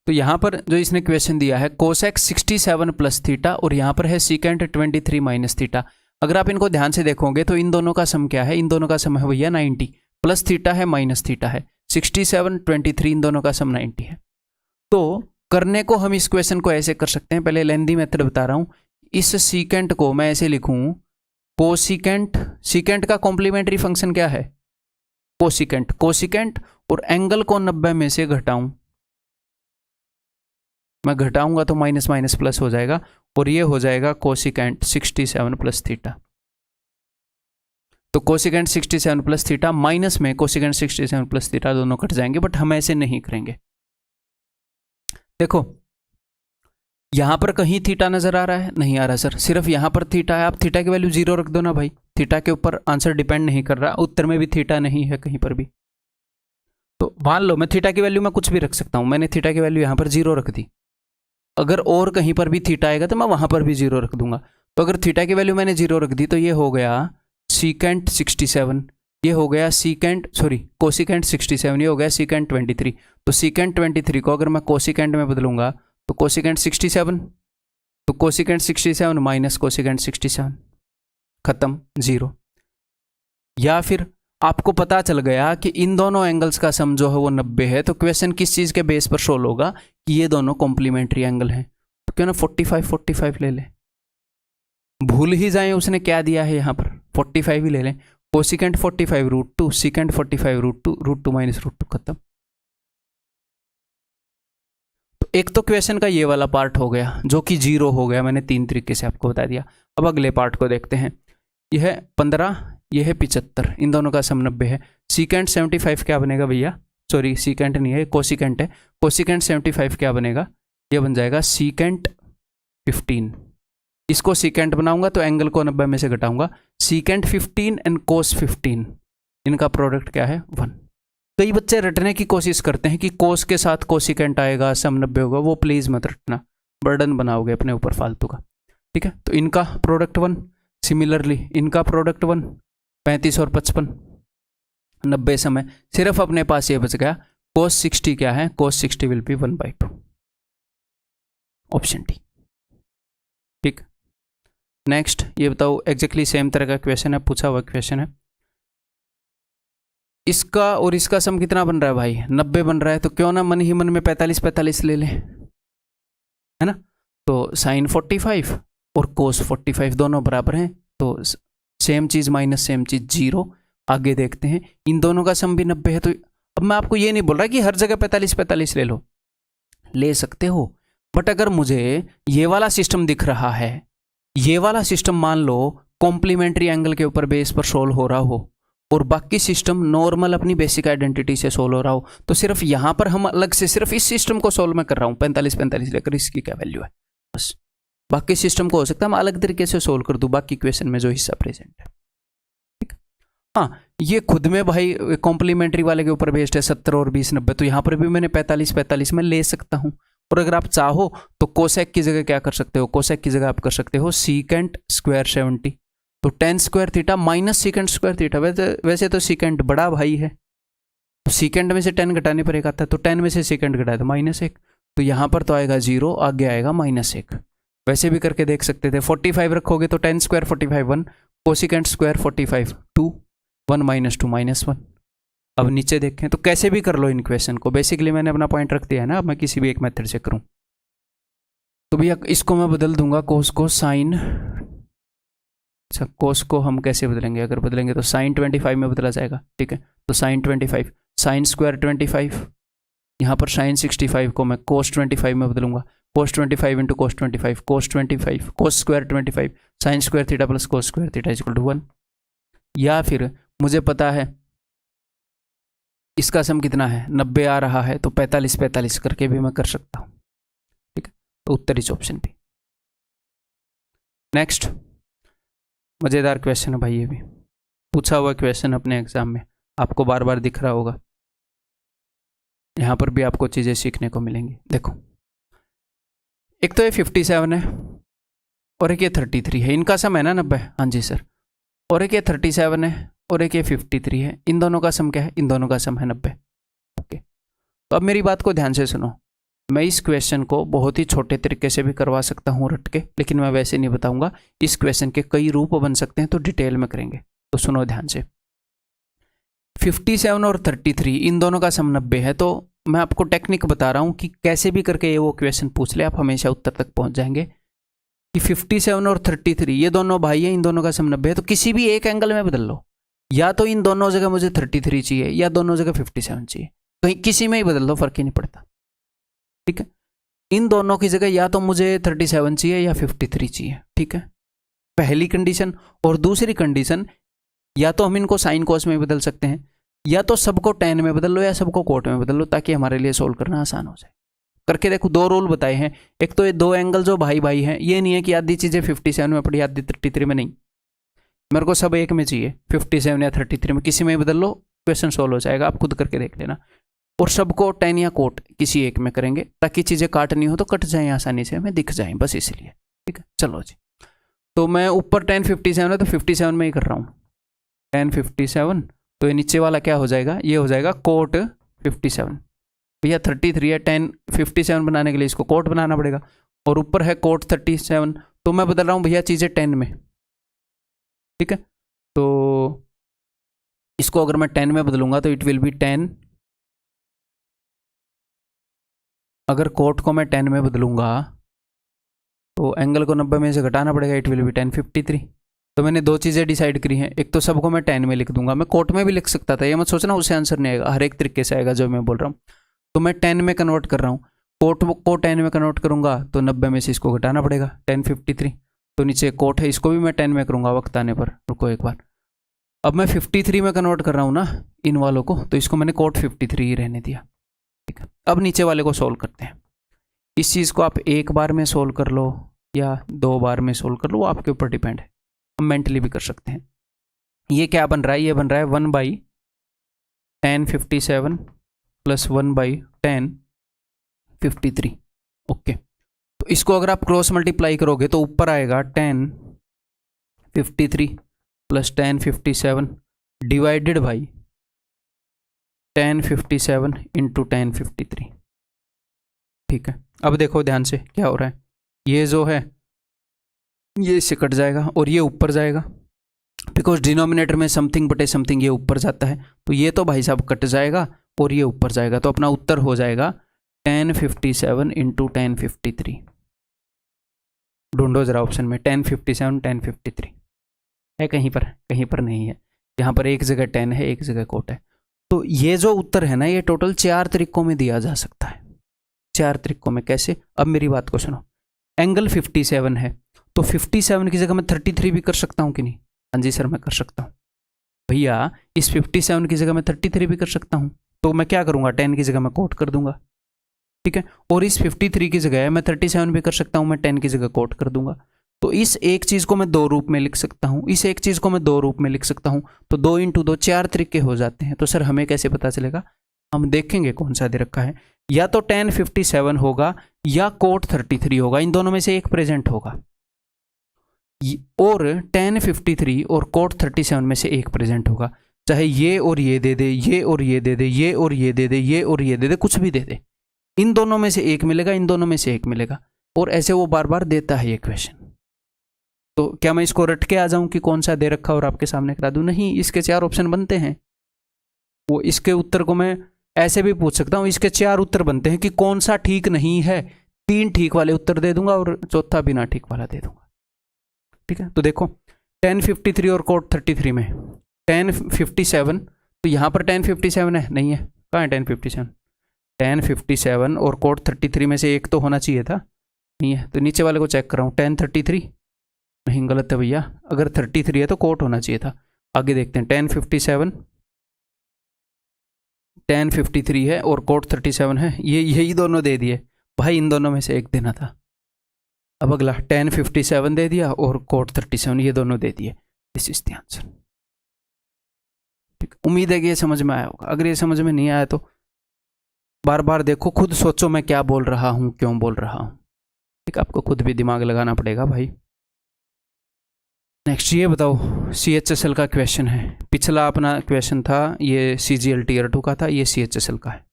तो यहां पर जो इसने क्वेश्चन दिया है कोसेक 67 प्लस थीटा और यहां पर है सीकेंट 23 माइनस थीटा। अगर आप इनको ध्यान से देखोगे तो इन दोनों का सम क्या है? इन दोनों का सम है भैया 90, प्लस थीटा है माइनस थीटा है। 67 23 इन दोनों का सम 90 है। तो करने को हम इस क्वेश्चन को ऐसे कर सकते हैं, पहले लेंदी मेथड बता रहा हूं। इस सीकेंट को मैं ऐसे लिखूं, कोसिकेंट, सीकेंट का कॉम्प्लीमेंट्री फंक्शन क्या है? कोसिकेंट, और एंगल को 90 में से घटाऊं, मैं घटाऊंगा तो माइनस माइनस प्लस हो जाएगा, और ये हो जाएगा कोसिकेंट 67 प्लस थीटा। तो कोसिकेंट 67 प्लस थीटा माइनस में कोसिकेंट 67 प्लस थीटा दोनों कट जाएंगे, बट हम ऐसे नहीं करेंगे। देखो यहां पर कहीं थीटा नजर आ रहा है? नहीं आ रहा सर, सिर्फ यहां पर थीटा है। आप थीटा की वैल्यू 0 रख दो ना भाई, थीटा के ऊपर आंसर डिपेंड नहीं कर रहा। उत्तर में भी थीटा नहीं है कहीं पर भी, तो मान लो मैं थीटा की वैल्यू में कुछ भी रख सकता हूं। मैंने थीटा की वैल्यू यहां पर 0 रख दी, अगर और कहीं पर भी थीटा आएगा तो मैं वहां पर भी 0 रख दूंगा। तो अगर थीटा की वैल्यू मैंने 0 रख दी तो ये हो गया सीकेंट 67, ये हो गया कोसिकेंट 67, ये हो गया सीकेंट 23। तो सीकेंट 23 को अगर मैं कोसिकेंट में बदलूंगा तो कोसिकेंट 67, तो कोसिकेंट 67 माइनस कोसिकेंट 67, खत्म, 0। या फिर आपको पता चल गया कि इन दोनों एंगल्स का सम जो है वो 90 है, तो क्वेश्चन किस चीज के बेस पर सोल्व होगा कि ये दोनों कॉम्प्लीमेंट्री एंगल हैं। तो क्यों ना 45 ले लें, भूल ही जाएं उसने क्या दिया है यहाँ पर, 45 ही ले लें। कोसिकेंट 45 √2, सीकेंट 45 √2 माइनस √2, खत्म। तो एक तो क्वेश्चन का ये वाला पार्ट हो गया जो कि 0 हो गया, मैंने 3 तरीके से आपको बता दिया। अब अगले पार्ट को देखते हैं। यह है 15, यह है 75, इन दोनों का सम 90 है। सीकेंट 75 क्या बनेगा भैया? सॉरी सीकेंट नहीं है, कोसिकेंट है। कोसिकेंट 75 क्या बनेगा? यह बन जाएगा सीकेंट 15। इसको सीकेंट बनाऊंगा तो एंगल को 90 में से घटाऊंगा। सीकेंट 15 एंड कोस 15, इनका प्रोडक्ट क्या है? 1। कई बच्चे रटने की कोशिश करते हैं कि कोस के साथ कोसिकेंट आएगा, सम 90 होगा। वो प्लीज मत रटना, बर्डन बनाओगे अपने ऊपर फालतू का। ठीक है, तो इनका प्रोडक्ट 1, सिमिलरली इनका प्रोडक्ट 1, 35 और 55, 90 समय। सिर्फ अपने पास ये बच गया कोस 60 क्या है? कोस 60 विल बी 1/2, ऑप्शन डी। ठीक, नेक्स्ट ये बताओ, एग्जैक्टली सेम तरह का क्वेश्चन है, पूछा हुआ क्वेश्चन है। इसका और इसका सम कितना बन रहा है भाई? 90 बन रहा है, तो क्यों ना मन ही मन में 45 ले लें, है ना। तो साइन 45 और कोस 45 दोनों बराबर हैं, तो सेम चीज माइनस सेम चीज 0। आगे देखते हैं, इन दोनों का सम भी 90 है। तो अब मैं आपको ये नहीं बोल रहा कि हर जगह 45 ले लो, ले सकते हो, बट अगर मुझे ये वाला सिस्टम दिख रहा है, ये वाला सिस्टम मान लो कॉम्प्लीमेंट्री एंगल के ऊपर बेस पर सोल्व हो रहा हो, और बाकी सिस्टम नॉर्मल अपनी बेसिक आइडेंटिटी से सोल्व हो रहा हो, तो सिर्फ यहां पर हम अलग से सिर्फ इस सिस्टम को सोल्व मैं कर रहा हूं 45 लेकर, इसकी क्या वैल्यू है बस। बाकी सिस्टम को हो सकता है मैं अलग तरीके से सोल्व कर दूं, बाकी इक्वेशन में जो हिस्सा प्रेजेंट है। ठीक, हाँ ये खुद में भाई कॉम्प्लीमेंट्री वाले के ऊपर बेस्ड है 70 और 20 90, तो यहां पर भी मैंने 45 में ले सकता हूं। और अगर आप चाहो तो कोसेक की जगह क्या कर सकते हो? कोसेक की जगह आप कर सकते हो सीकेंट स्क्वायर 70, तो tan square theta minus secant square theta. वैसे तो सीकेंट बड़ा भाई है, तो सीकेंट में से 10 घटाने पर एक आता है, तो 10 में से सीकेंट घटाए तो -1, तो यहाँ पर तो आएगा 0, आगे आएगा -1। वैसे भी करके देख सकते थे, 45 रखोगे तो tan स्क्वायर 45 1, कोसिकेंट स्क्वायर 45 2, 1 - 2 -1, अब नीचे देखें तो कैसे भी कर लो इन क्वेश्चन को, बेसिकली मैंने अपना पॉइंट रख दिया है ना, अब मैं किसी भी एक मेथड से करूं तो भैया इसको मैं बदल दूंगा कोस को साइन। अच्छा कोस को हम कैसे बदलेंगे, अगर बदलेंगे तो साइन 25 में बदला जाएगा, ठीक है। तो साइन 25 साइन स्क्वायर 25, यहाँ पर साइन 65 को मैं कोस 25 में बदलूंगा, cos 25 into cos 25 cos 25 cos square 25 sine square theta plus cos square theta is equal to 1। या फिर मुझे पता है इसका सम कितना है 90 आ रहा है, तो 45 45 करके भी मैं कर सकता हूँ, ठीक है। तो उत्तर इस ऑप्शन पे। नेक्स्ट मज़ेदार क्वेश्चन है भाई, ये भी पूछा हुआ क्वेश्चन अपने एग्जाम में, आपको बार बार दिख रहा होगा, यहाँ पर भी आपको चीज़ें सीखने को मिलेंगी। देखो एक तो ये 57 है और एक ये 33 है, इनका सम है ना 90, हाँ जी सर। और एक ये 37 है और एक ये 53 है, इन दोनों का सम क्या है, इन दोनों का सम है 90। ओके, तो अब मेरी बात को ध्यान से सुनो, मैं इस क्वेश्चन को बहुत ही छोटे तरीके से भी करवा सकता हूँ रट के, लेकिन मैं वैसे नहीं बताऊंगा। इस क्वेश्चन के कई रूप बन सकते हैं, तो डिटेल में करेंगे। तो सुनो ध्यान से, 57 और 33 इन दोनों का सम 90 है, तो मैं आपको टेक्निक बता रहा हूँ कि कैसे भी करके ये वो क्वेश्चन पूछ ले, आप हमेशा उत्तर तक पहुँच जाएंगे। कि 57 और 33 ये दोनों भाई हैं, इन दोनों का सम 90 है, तो किसी भी एक एंगल में बदल लो, या तो इन दोनों जगह मुझे 33 चाहिए या दोनों जगह 57 चाहिए, कहीं किसी में ही बदल दो, फर्क ही नहीं पड़ता, ठीक है। इन दोनों की जगह या तो मुझे 37 चाहिए या 53 चाहिए, ठीक है, पहली कंडीशन। और दूसरी कंडीशन, या तो हम इनको साइन कोस में बदल सकते हैं, या तो सबको tan में बदल लो या सबको कोट में बदल लो, ताकि हमारे लिए सोल्व करना आसान हो जाए। करके देखो, दो रूल बताए हैं। एक तो ये दो एंगल जो भाई भाई हैं, ये नहीं है कि आधी चीज़ें 57 में पड़ी आधी 33 में, नहीं, मेरे को सब एक में चाहिए, 57 या 33 में, किसी में बदल लो, क्वेश्चन सोल्व हो जाएगा, आप खुद करके देख लेना। और सबको tan या कोट किसी एक में करेंगे, ताकि चीज़ें काटनी हो तो कट जाएं आसानी से, हमें दिख जाएं, बस इसलिए, ठीक है। चलो जी, तो मैं ऊपर tan 57 है तो 57 में ही कर रहा हूँ, tan 57, तो ये नीचे वाला क्या हो जाएगा, ये हो जाएगा कोट 57। भैया 33 है, tan 57 बनाने के लिए इसको कोट बनाना पड़ेगा, और ऊपर है कोट 37, तो मैं बदल रहा हूँ भैया चीज़ें tan में, ठीक है। तो इसको अगर मैं tan में बदलूंगा तो इट विल बी tan, अगर कोट को मैं tan में बदलूंगा तो एंगल को 90 में से घटाना पड़ेगा, इट विल बी tan 53। तो मैंने दो चीज़ें डिसाइड करी हैं, एक तो सबको मैं tan में लिख दूंगा, मैं कोट में भी लिख सकता था, ये मत सोचना उससे आंसर नहीं आएगा, हर एक तरीके से आएगा जो मैं बोल रहा हूँ। तो मैं tan में कन्वर्ट कर रहा हूँ, कोट को tan में कन्वर्ट करूंगा तो 90 में से इसको घटाना पड़ेगा, tan 53। तो नीचे कोट है, इसको भी मैं tan में करूंगा वक्त आने पर, रुको एक बार। अब मैं 53 में कन्वर्ट कर रहा हूँ ना इन वालों को, तो इसको मैंने कोट 53 ही रहने दिया, ठीक है। अब नीचे वाले को सोल्व करते हैं। इस चीज़ को आप एक बार में सोल्व कर लो या 2 बार में सोल्व कर लो, वो आपके ऊपर डिपेंड है, हम मेंटली भी कर सकते हैं। ये क्या बन रहा है, ये बन रहा है 1/tan 57 प्लस 1/tan 53। ओके, तो इसको अगर आप क्रॉस मल्टीप्लाई करोगे तो ऊपर आएगा tan 53 plus tan 57 divided by tan 57 into tan 53, ठीक है। अब देखो ध्यान से क्या हो रहा है, ये जो है ये इससे कट जाएगा और ये ऊपर जाएगा, बिकॉज डिनोमिनेटर में समथिंग बटे समथिंग ये ऊपर जाता है, तो ये तो भाई साहब कट जाएगा और ये ऊपर जाएगा, तो अपना उत्तर हो जाएगा tan 57 इंटू tan 53। ढूंढो जरा ऑप्शन में tan 57 tan 53 है, कहीं पर नहीं है, यहाँ पर एक जगह tan है एक जगह कोट है। तो ये जो उत्तर है ना, ये टोटल 4 तरीकों में दिया जा सकता है, 4 तरीकों में। कैसे, अब मेरी बात को सुनो, एंगल 57 है, तो 57 की जगह मैं 33 भी कर सकता हूँ कि नहीं, हाँ जी सर मैं कर सकता हूँ। भैया इस 57 की जगह मैं 33 भी कर सकता हूँ, तो मैं क्या करूँगा, tan की जगह मैं कोट कर दूंगा, ठीक है। और इस 53 की जगह मैं 37 भी कर सकता हूँ, मैं tan की जगह कोट कर दूंगा। तो इस एक चीज़ को मैं 2 रूप में लिख सकता हूँ, इस एक चीज़ को मैं 2 रूप में लिख सकता हूँ, तो 2 × 2 4 तरीके हो जाते हैं। तो सर हमें कैसे पता चलेगा, हम देखेंगे कौन सा दे रखा है, या तो tan 57 होगा या कोट 33 होगा, इन दोनों में से एक प्रेजेंट होगा, और tan 53 और कोट 37 में से एक प्रेजेंट होगा, चाहे ये और ये दे दे, ये और ये दे दे, ये और ये दे दे, ये और ये दे दे, कुछ भी दे दे, इन दोनों में से एक मिलेगा, इन दोनों में से एक मिलेगा, और ऐसे वो बार बार देता है ये क्वेश्चन। तो क्या मैं इसको रट के आ जाऊं कि कौन सा दे रखा और आपके सामने करा दूं, नहीं, इसके 4 ऑप्शन बनते हैं, वो इसके उत्तर को मैं ऐसे भी पूछ सकता हूँ, इसके 4 उत्तर बनते हैं कि कौन सा ठीक नहीं है, 3 ठीक वाले उत्तर दे दूंगा और चौथा बिना ठीक वाला दे दूंगा। ठीक है, तो देखो 1053 और कोड 33 में 1057, तो यहाँ पर 1057 है, नहीं है, कहाँ है 1057? 1057 और कोड 33 में से एक तो होना चाहिए था, नहीं है, तो नीचे वाले को चेक कर रहा हूँ, 1033 नहीं, गलत है भैया, अगर 33 है तो कोट होना चाहिए था। आगे देखते हैं, 1053 है और कोड 37 है, ये यही दोनों दे दिए भाई, इन दोनों में से एक देना था। अब अगला 1057 दे दिया और कोड 37, ये दोनों दे दिए, दिस इज द आंसर। ठीक, उम्मीद है कि ये समझ में आया होगा। अगर ये समझ में नहीं आया तो बार बार देखो, खुद सोचो मैं क्या बोल रहा हूँ, क्यों बोल रहा हूँ। ठीक, आपको खुद भी दिमाग लगाना पड़ेगा भाई। नेक्स्ट ये बताओ, CHSL का क्वेश्चन है, पिछला अपना क्वेश्चन था ये CGL Tier 2 का था, ये CHSL का है।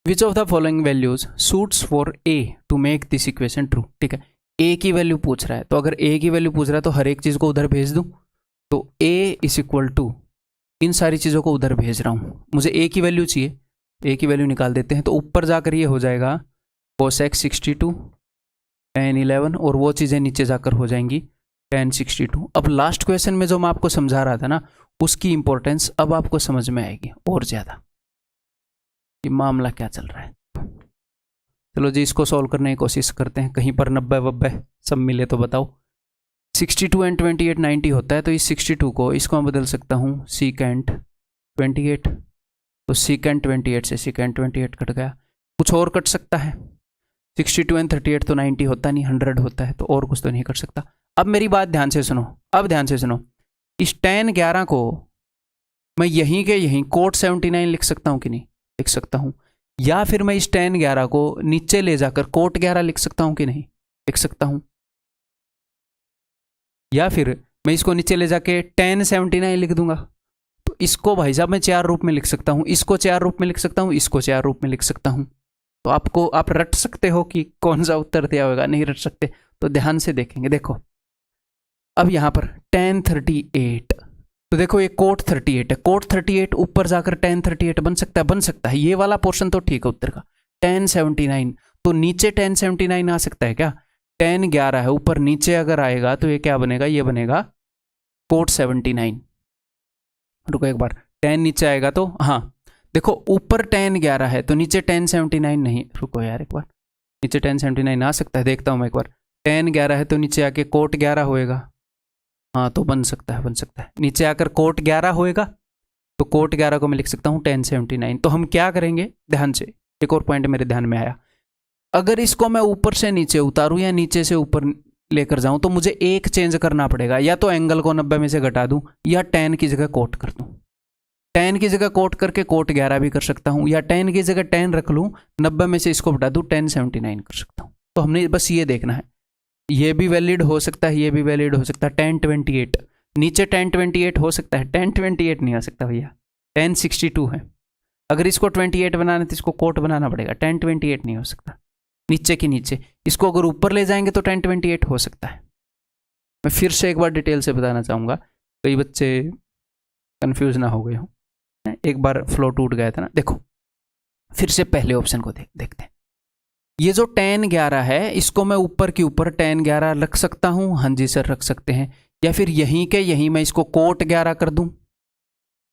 Which of the following values suits for A to make this equation true. ठीक है, A की वैल्यू पूछ रहा है, तो अगर A की वैल्यू पूछ रहा है तो हर एक चीज़ को उधर भेज दूँ, तो A इज इक्वल टू इन सारी चीज़ों को उधर भेज रहा हूँ, मुझे A की वैल्यू चाहिए, A की वैल्यू निकाल देते हैं, तो ऊपर जाकर ये हो जाएगा cosec 62 tan 11 और वो चीज़ें नीचे जाकर हो जाएंगी tan 62। अब लास्ट क्वेश्चन में जो मैं आपको समझा रहा था ना, उसकी इंपॉर्टेंस अब आपको समझ में आएगी और ज़्यादा, ये मामला क्या चल रहा है। चलो जी, इसको सॉल्व करने की कोशिश करते हैं, कहीं पर 90 सब मिले तो बताओ। 62 एंड 28 90 होता है, तो इस 62 को इसको मैं बदल सकता हूँ secant 28, तो secant 28 से secant 28 कट गया, कुछ और कट सकता है? 62 एंड 38 तो 90 होता नहीं, 100 होता है, तो और कुछ तो नहीं कर सकता। अब मेरी बात ध्यान से सुनो, अब ध्यान से सुनो, इस tan 11 को मैं यहीं के यहीं कोट 79 लिख सकता हूँ कि नहीं? लिख सकता हूँ। या फिर मैं इस tan 11 को नीचे ले जाकर कोट 11 लिख सकता हूँ कि नहीं? लिख सकता हूँ। या फिर मैं इसको नीचे ले जाके tan 79 लिख दूंगा। तो इसको भाई साहब मैं 4 रूप में लिख सकता हूँ, इसको 4 रूप में लिख सकता हूँ, इसको 4 रूप में लिख सकता हूँ। तो आपको आप रट सकते हो कि कौन सा उत्तर दिया होगा, नहीं रट सकते तो ध्यान से देखेंगे। देखो अब यहाँ पर tan 38, तो देखो ये कोट 38 है, कोट 38 ऊपर जाकर tan 38 बन सकता है, बन सकता है, ये वाला पोर्शन तो ठीक है उत्तर का। tan 79, तो नीचे tan 79 आ सकता है क्या? tan 11 है, ऊपर नीचे अगर आएगा तो ये क्या बनेगा? ये बनेगा कोट 79। रुको एक बार, tan नीचे आएगा तो हाँ देखो, ऊपर tan 11 है तो नीचे tan 79 नहीं, रुको यार एक बार, नीचे tan 79 आ सकता है, देखता हूँ मैं एक बार। tan 11 है तो नीचे आके कोट 11 होएगा, हाँ तो बन सकता है, बन सकता है, नीचे आकर कोट 11 होएगा, तो कोट 11 को मैं लिख सकता हूँ tan 79। तो हम क्या करेंगे, ध्यान से, एक और पॉइंट मेरे ध्यान में आया, अगर इसको मैं ऊपर से नीचे उतारूँ या नीचे से ऊपर लेकर जाऊँ तो मुझे एक चेंज करना पड़ेगा, या तो एंगल को 90 में से घटा दूँ या tan की जगह कोट कर दूँ। tan की जगह कोट करके कोट 11 भी कर सकता हूँ, या tan की जगह tan रख लूँ, 90 में से इसको घटा दूँ, tan 79 कर सकता हूँ। तो हमने बस ये देखना है, ये भी वैलिड हो सकता है, ये भी वैलिड हो सकता है। tan 28 नीचे tan 28 हो सकता है, tan 28 नहीं हो सकता भैया, tan 62 है। अगर इसको 28 बनाना तो इसको कोट बनाना पड़ेगा, tan 28 नहीं हो सकता नीचे के नीचे। इसको अगर ऊपर ले जाएंगे तो tan 28 हो सकता है। मैं फिर से एक बार डिटेल से बताना चाहूँगा, कई बच्चे कन्फ्यूज ना हो गए हों, एक बार फ्लो टूट गया था ना। देखो फिर से पहले ऑप्शन को देखते हैं। ये जो tan 11 है, इसको मैं ऊपर के ऊपर tan 11 रख सकता हूँ, हाँ जी सर रख सकते हैं, या फिर यहीं के यहीं मैं इसको कोट 11 कर दूँ।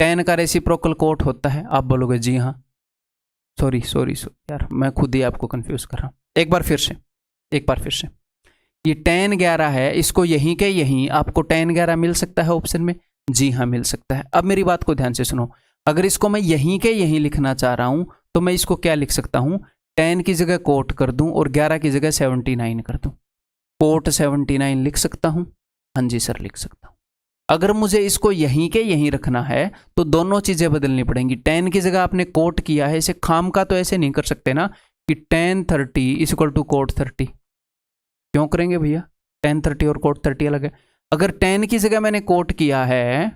tan का रेसिप्रोकल कोट होता है, आप बोलोगे जी हाँ, सॉरी यार मैं खुद ही आपको कंफ्यूज कर रहा हूँ। एक बार फिर से ये tan 11 है, इसको यहीं के यहीं आपको tan 11 मिल सकता है ऑप्शन में, जी हाँ मिल सकता है। अब मेरी बात को ध्यान से सुनो, अगर इसको मैं यहीं के यहीं लिखना चाह रहा हूं तो मैं इसको क्या लिख सकता हूं, tan की जगह कोट कर दूं और 11 की जगह 79 कर दूं, कोट 79 लिख सकता हूं, हाँ जी सर लिख सकता हूं। अगर मुझे इसको यहीं के यहीं रखना है तो दोनों चीजें बदलनी पड़ेंगी। tan की जगह आपने कोट किया है, इसे खाम का तो ऐसे नहीं कर सकते ना कि tan 30 इक्वल टू कोट 30, क्यों करेंगे भैया? tan 30 और कोट 30 अलग है। अगर tan की जगह मैंने कोट किया है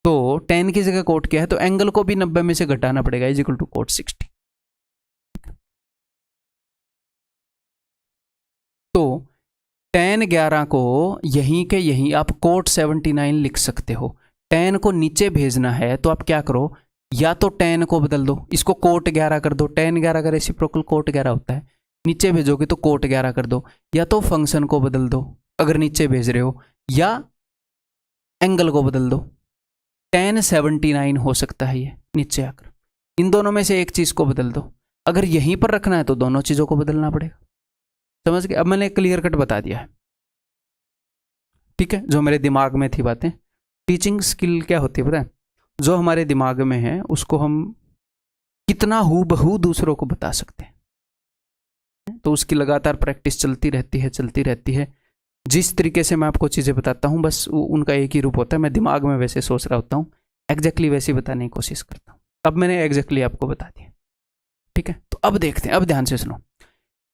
तो tan की जगह कोट किया है तो एंगल को भी 90 में से घटाना पड़ेगा, इज इक्वल टू कोट 60। तो tan tan 11 को यहीं के यहीं आप cot 79 लिख सकते हो। tan को नीचे भेजना है तो आप क्या करो, या तो tan को बदल दो, इसको cot 11 कर दो, tan 11 का रेसिप्रोकल cot 11 होता है, नीचे भेजोगे तो cot 11 कर दो, या तो फंक्शन को बदल दो अगर नीचे भेज रहे हो, या एंगल को बदल दो। tan 79 हो सकता है ये नीचे आकर, इन दोनों में से एक चीज को बदल दो। अगर यहीं पर रखना है तो दोनों चीजों को बदलना पड़ेगा। समझ गए? अब मैंने क्लियर कट बता दिया है, ठीक है, जो मेरे दिमाग में थी बातें। टीचिंग स्किल क्या होती है पता है? जो हमारे दिमाग में है उसको हम कितना हूबहू दूसरों को बता सकते हैं, तो उसकी लगातार प्रैक्टिस चलती रहती है। जिस तरीके से मैं आपको चीज़ें बताता हूँ बस उनका एक ही रूप होता है। मैं दिमाग में वैसे सोच रहा होता हूँ, एग्जैक्टली वैसे बताने की कोशिश करता हूँ। अब मैंने एग्जैक्टली आपको बता दिया, ठीक है। तो अब देखते हैं, अब ध्यान से सुनो,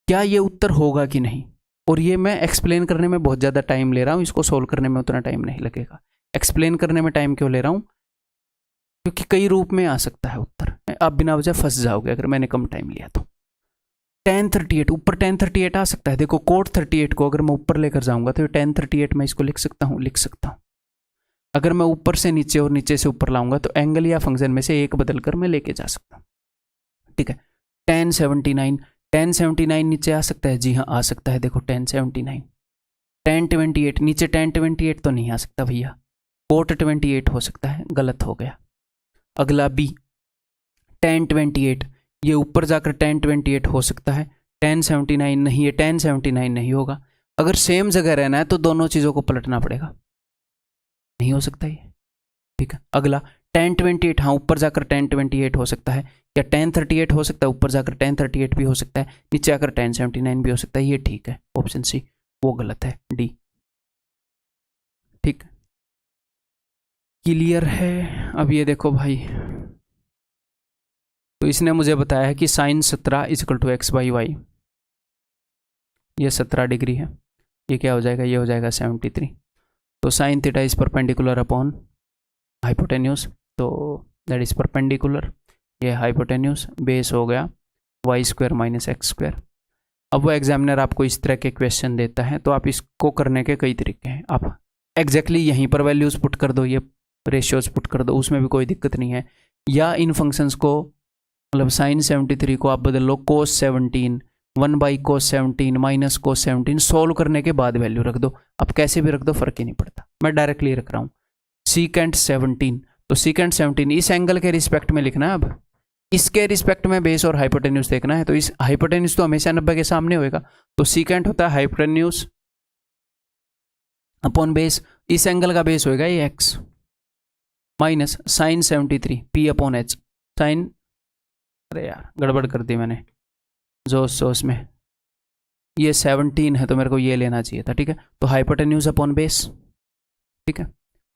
क्या ये उत्तर होगा कि नहीं। और ये मैं एक्सप्लेन करने में बहुत ज़्यादा टाइम ले रहा हूँ, इसको सोल्व करने में उतना टाइम नहीं लगेगा। एक्सप्लेन करने में टाइम क्यों ले रहा हूँ? क्योंकि कई रूप में आ सकता है उत्तर, आप बिना वजह फंस जाओगे अगर मैंने कम टाइम लिया तो। tan 38, ऊपर tan 38 आ सकता है। देखो cot 38 को अगर मैं ऊपर लेकर जाऊंगा तो tan 38 मैं इसको लिख सकता हूँ। अगर मैं ऊपर से नीचे और नीचे से ऊपर लाऊंगा तो एंगल या फंक्शन में से एक बदल कर मैं लेके जा सकता हूँ, ठीक है। tan 79 नीचे आ सकता है, जी हाँ आ सकता है। देखो tan 79, tan 28 नीचे, tan 28 तो नहीं आ सकता भैया, cot 28 हो सकता है, गलत हो गया। अगला B tan 28, ये ऊपर जाकर tan 28 हो सकता है, tan 79 नहीं है, tan 79 नहीं होगा। अगर सेम जगह रहना है तो दोनों चीज़ों को पलटना पड़ेगा, नहीं हो सकता ये, ठीक है। अगला tan 28, हाँ ऊपर जाकर tan 28 हो सकता है, या tan 38 हो सकता है, ऊपर जाकर tan 38 भी हो सकता है, नीचे आकर tan 79 भी हो सकता है, ये ठीक है। ऑप्शन सी वो गलत है, डी ठीक। क्लियर है? अब ये देखो भाई, तो इसने मुझे बताया है कि sin 17 = x/y, ये 17 डिग्री है, ये क्या हो जाएगा, ये हो जाएगा 73। तो sin theta is perpendicular upon hypotenuse, तो दैट इज परपेंडिकुलर, ये हाइपोटेन्यूज, बेस हो गया y² - x²। अब वो एग्जामिनर आपको इस तरह के क्वेश्चन देता है तो आप इसको करने के कई तरीके हैं। आप एग्जैक्टली यहीं पर वैल्यूज पुट कर दो, ये रेशियोज पुट कर दो, उसमें भी कोई दिक्कत नहीं है। या इन फंक्शंस को, मतलब sin 73 को आप बदल लो cos 17, 1/cos 17 - cos 17, सोल्व करने के बाद वैल्यू रख दो। अब कैसे भी रख दो, फर्क ही नहीं पड़ता, मैं डायरेक्टली रख रहा हूँ। secant 17, तो secant 17 इस एंगल के रिस्पेक्ट में लिखना है। अब इसके रिस्पेक्ट में बेस और हाइपोटेन्यूज देखना है, तो इस हाइपोटेन्यूज तो हमेशा 90 के सामने होएगा, तो secant होता है हाइपोटेन्यूज अपॉन बेस, इस एंगल का बेस होएगा ये x, minus sin 73 p/h, sin, अरे यार गड़बड़ कर दी मैंने जोश में, ये 17 है तो मेरे को ये लेना चाहिए था, ठीक है। तो हाइपोटेन्यूज अपॉन बेस, ठीक है,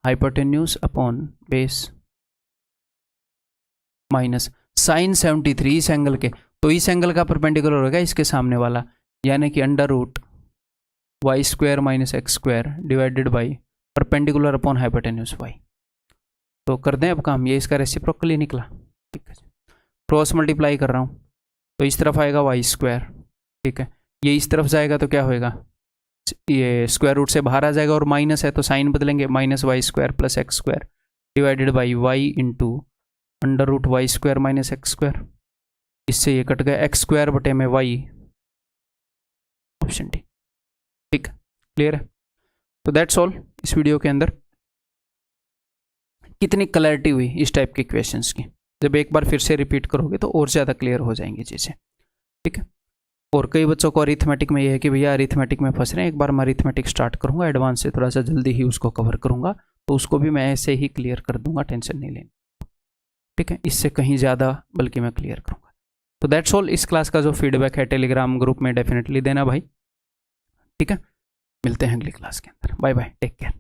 hypotenuse upon base minus sin 73 इस एंगल के, तो इस एंगल का परपेंडिकुलर होगा इसके सामने वाला, यानी कि √y² - x² divided by perpendicular upon hypotenuse y। तो कर दें अब काम, ये इसका रेसिप्रोकल ही निकला, ठीक है। क्रॉस मल्टीप्लाई कर रहा हूँ तो इस तरफ आएगा y², ठीक है, ये इस तरफ जाएगा तो क्या होएगा, ये स्क्वायर रूट से बाहर आ जाएगा, और माइनस है तो साइन बदलेंगे, -y² + x² divided by y into √y² - x²। इससे ये कट गया, x² बटे में y, ऑप्शन डी, ठीक है। क्लियर है? तो दैट्स ऑल इस वीडियो के अंदर। कितनी क्लैरिटी हुई इस टाइप के क्वेश्चंस की, जब एक बार फिर से रिपीट करोगे तो और ज़्यादा क्लियर हो जाएंगी चीज़ें, ठीक है। और कई बच्चों को अरिथमेटिक में ये है कि भैया अरिथमेटिक में फंस रहे हैं, एक बार मैं अरिथमेटिक स्टार्ट करूँगा एडवांस से, थोड़ा सा जल्दी ही उसको कवर करूँगा, तो उसको भी मैं ऐसे ही क्लियर कर दूंगा, टेंशन नहीं लेनी, ठीक है। इससे कहीं ज़्यादा बल्कि मैं क्लियर करूँगा। तो दैट्स ऑल। इस क्लास का जो फीडबैक है टेलीग्राम ग्रुप में डेफिनेटली देना भाई, ठीक है। मिलते हैं अगली क्लास के अंदर, बाय बाय, टेक केयर।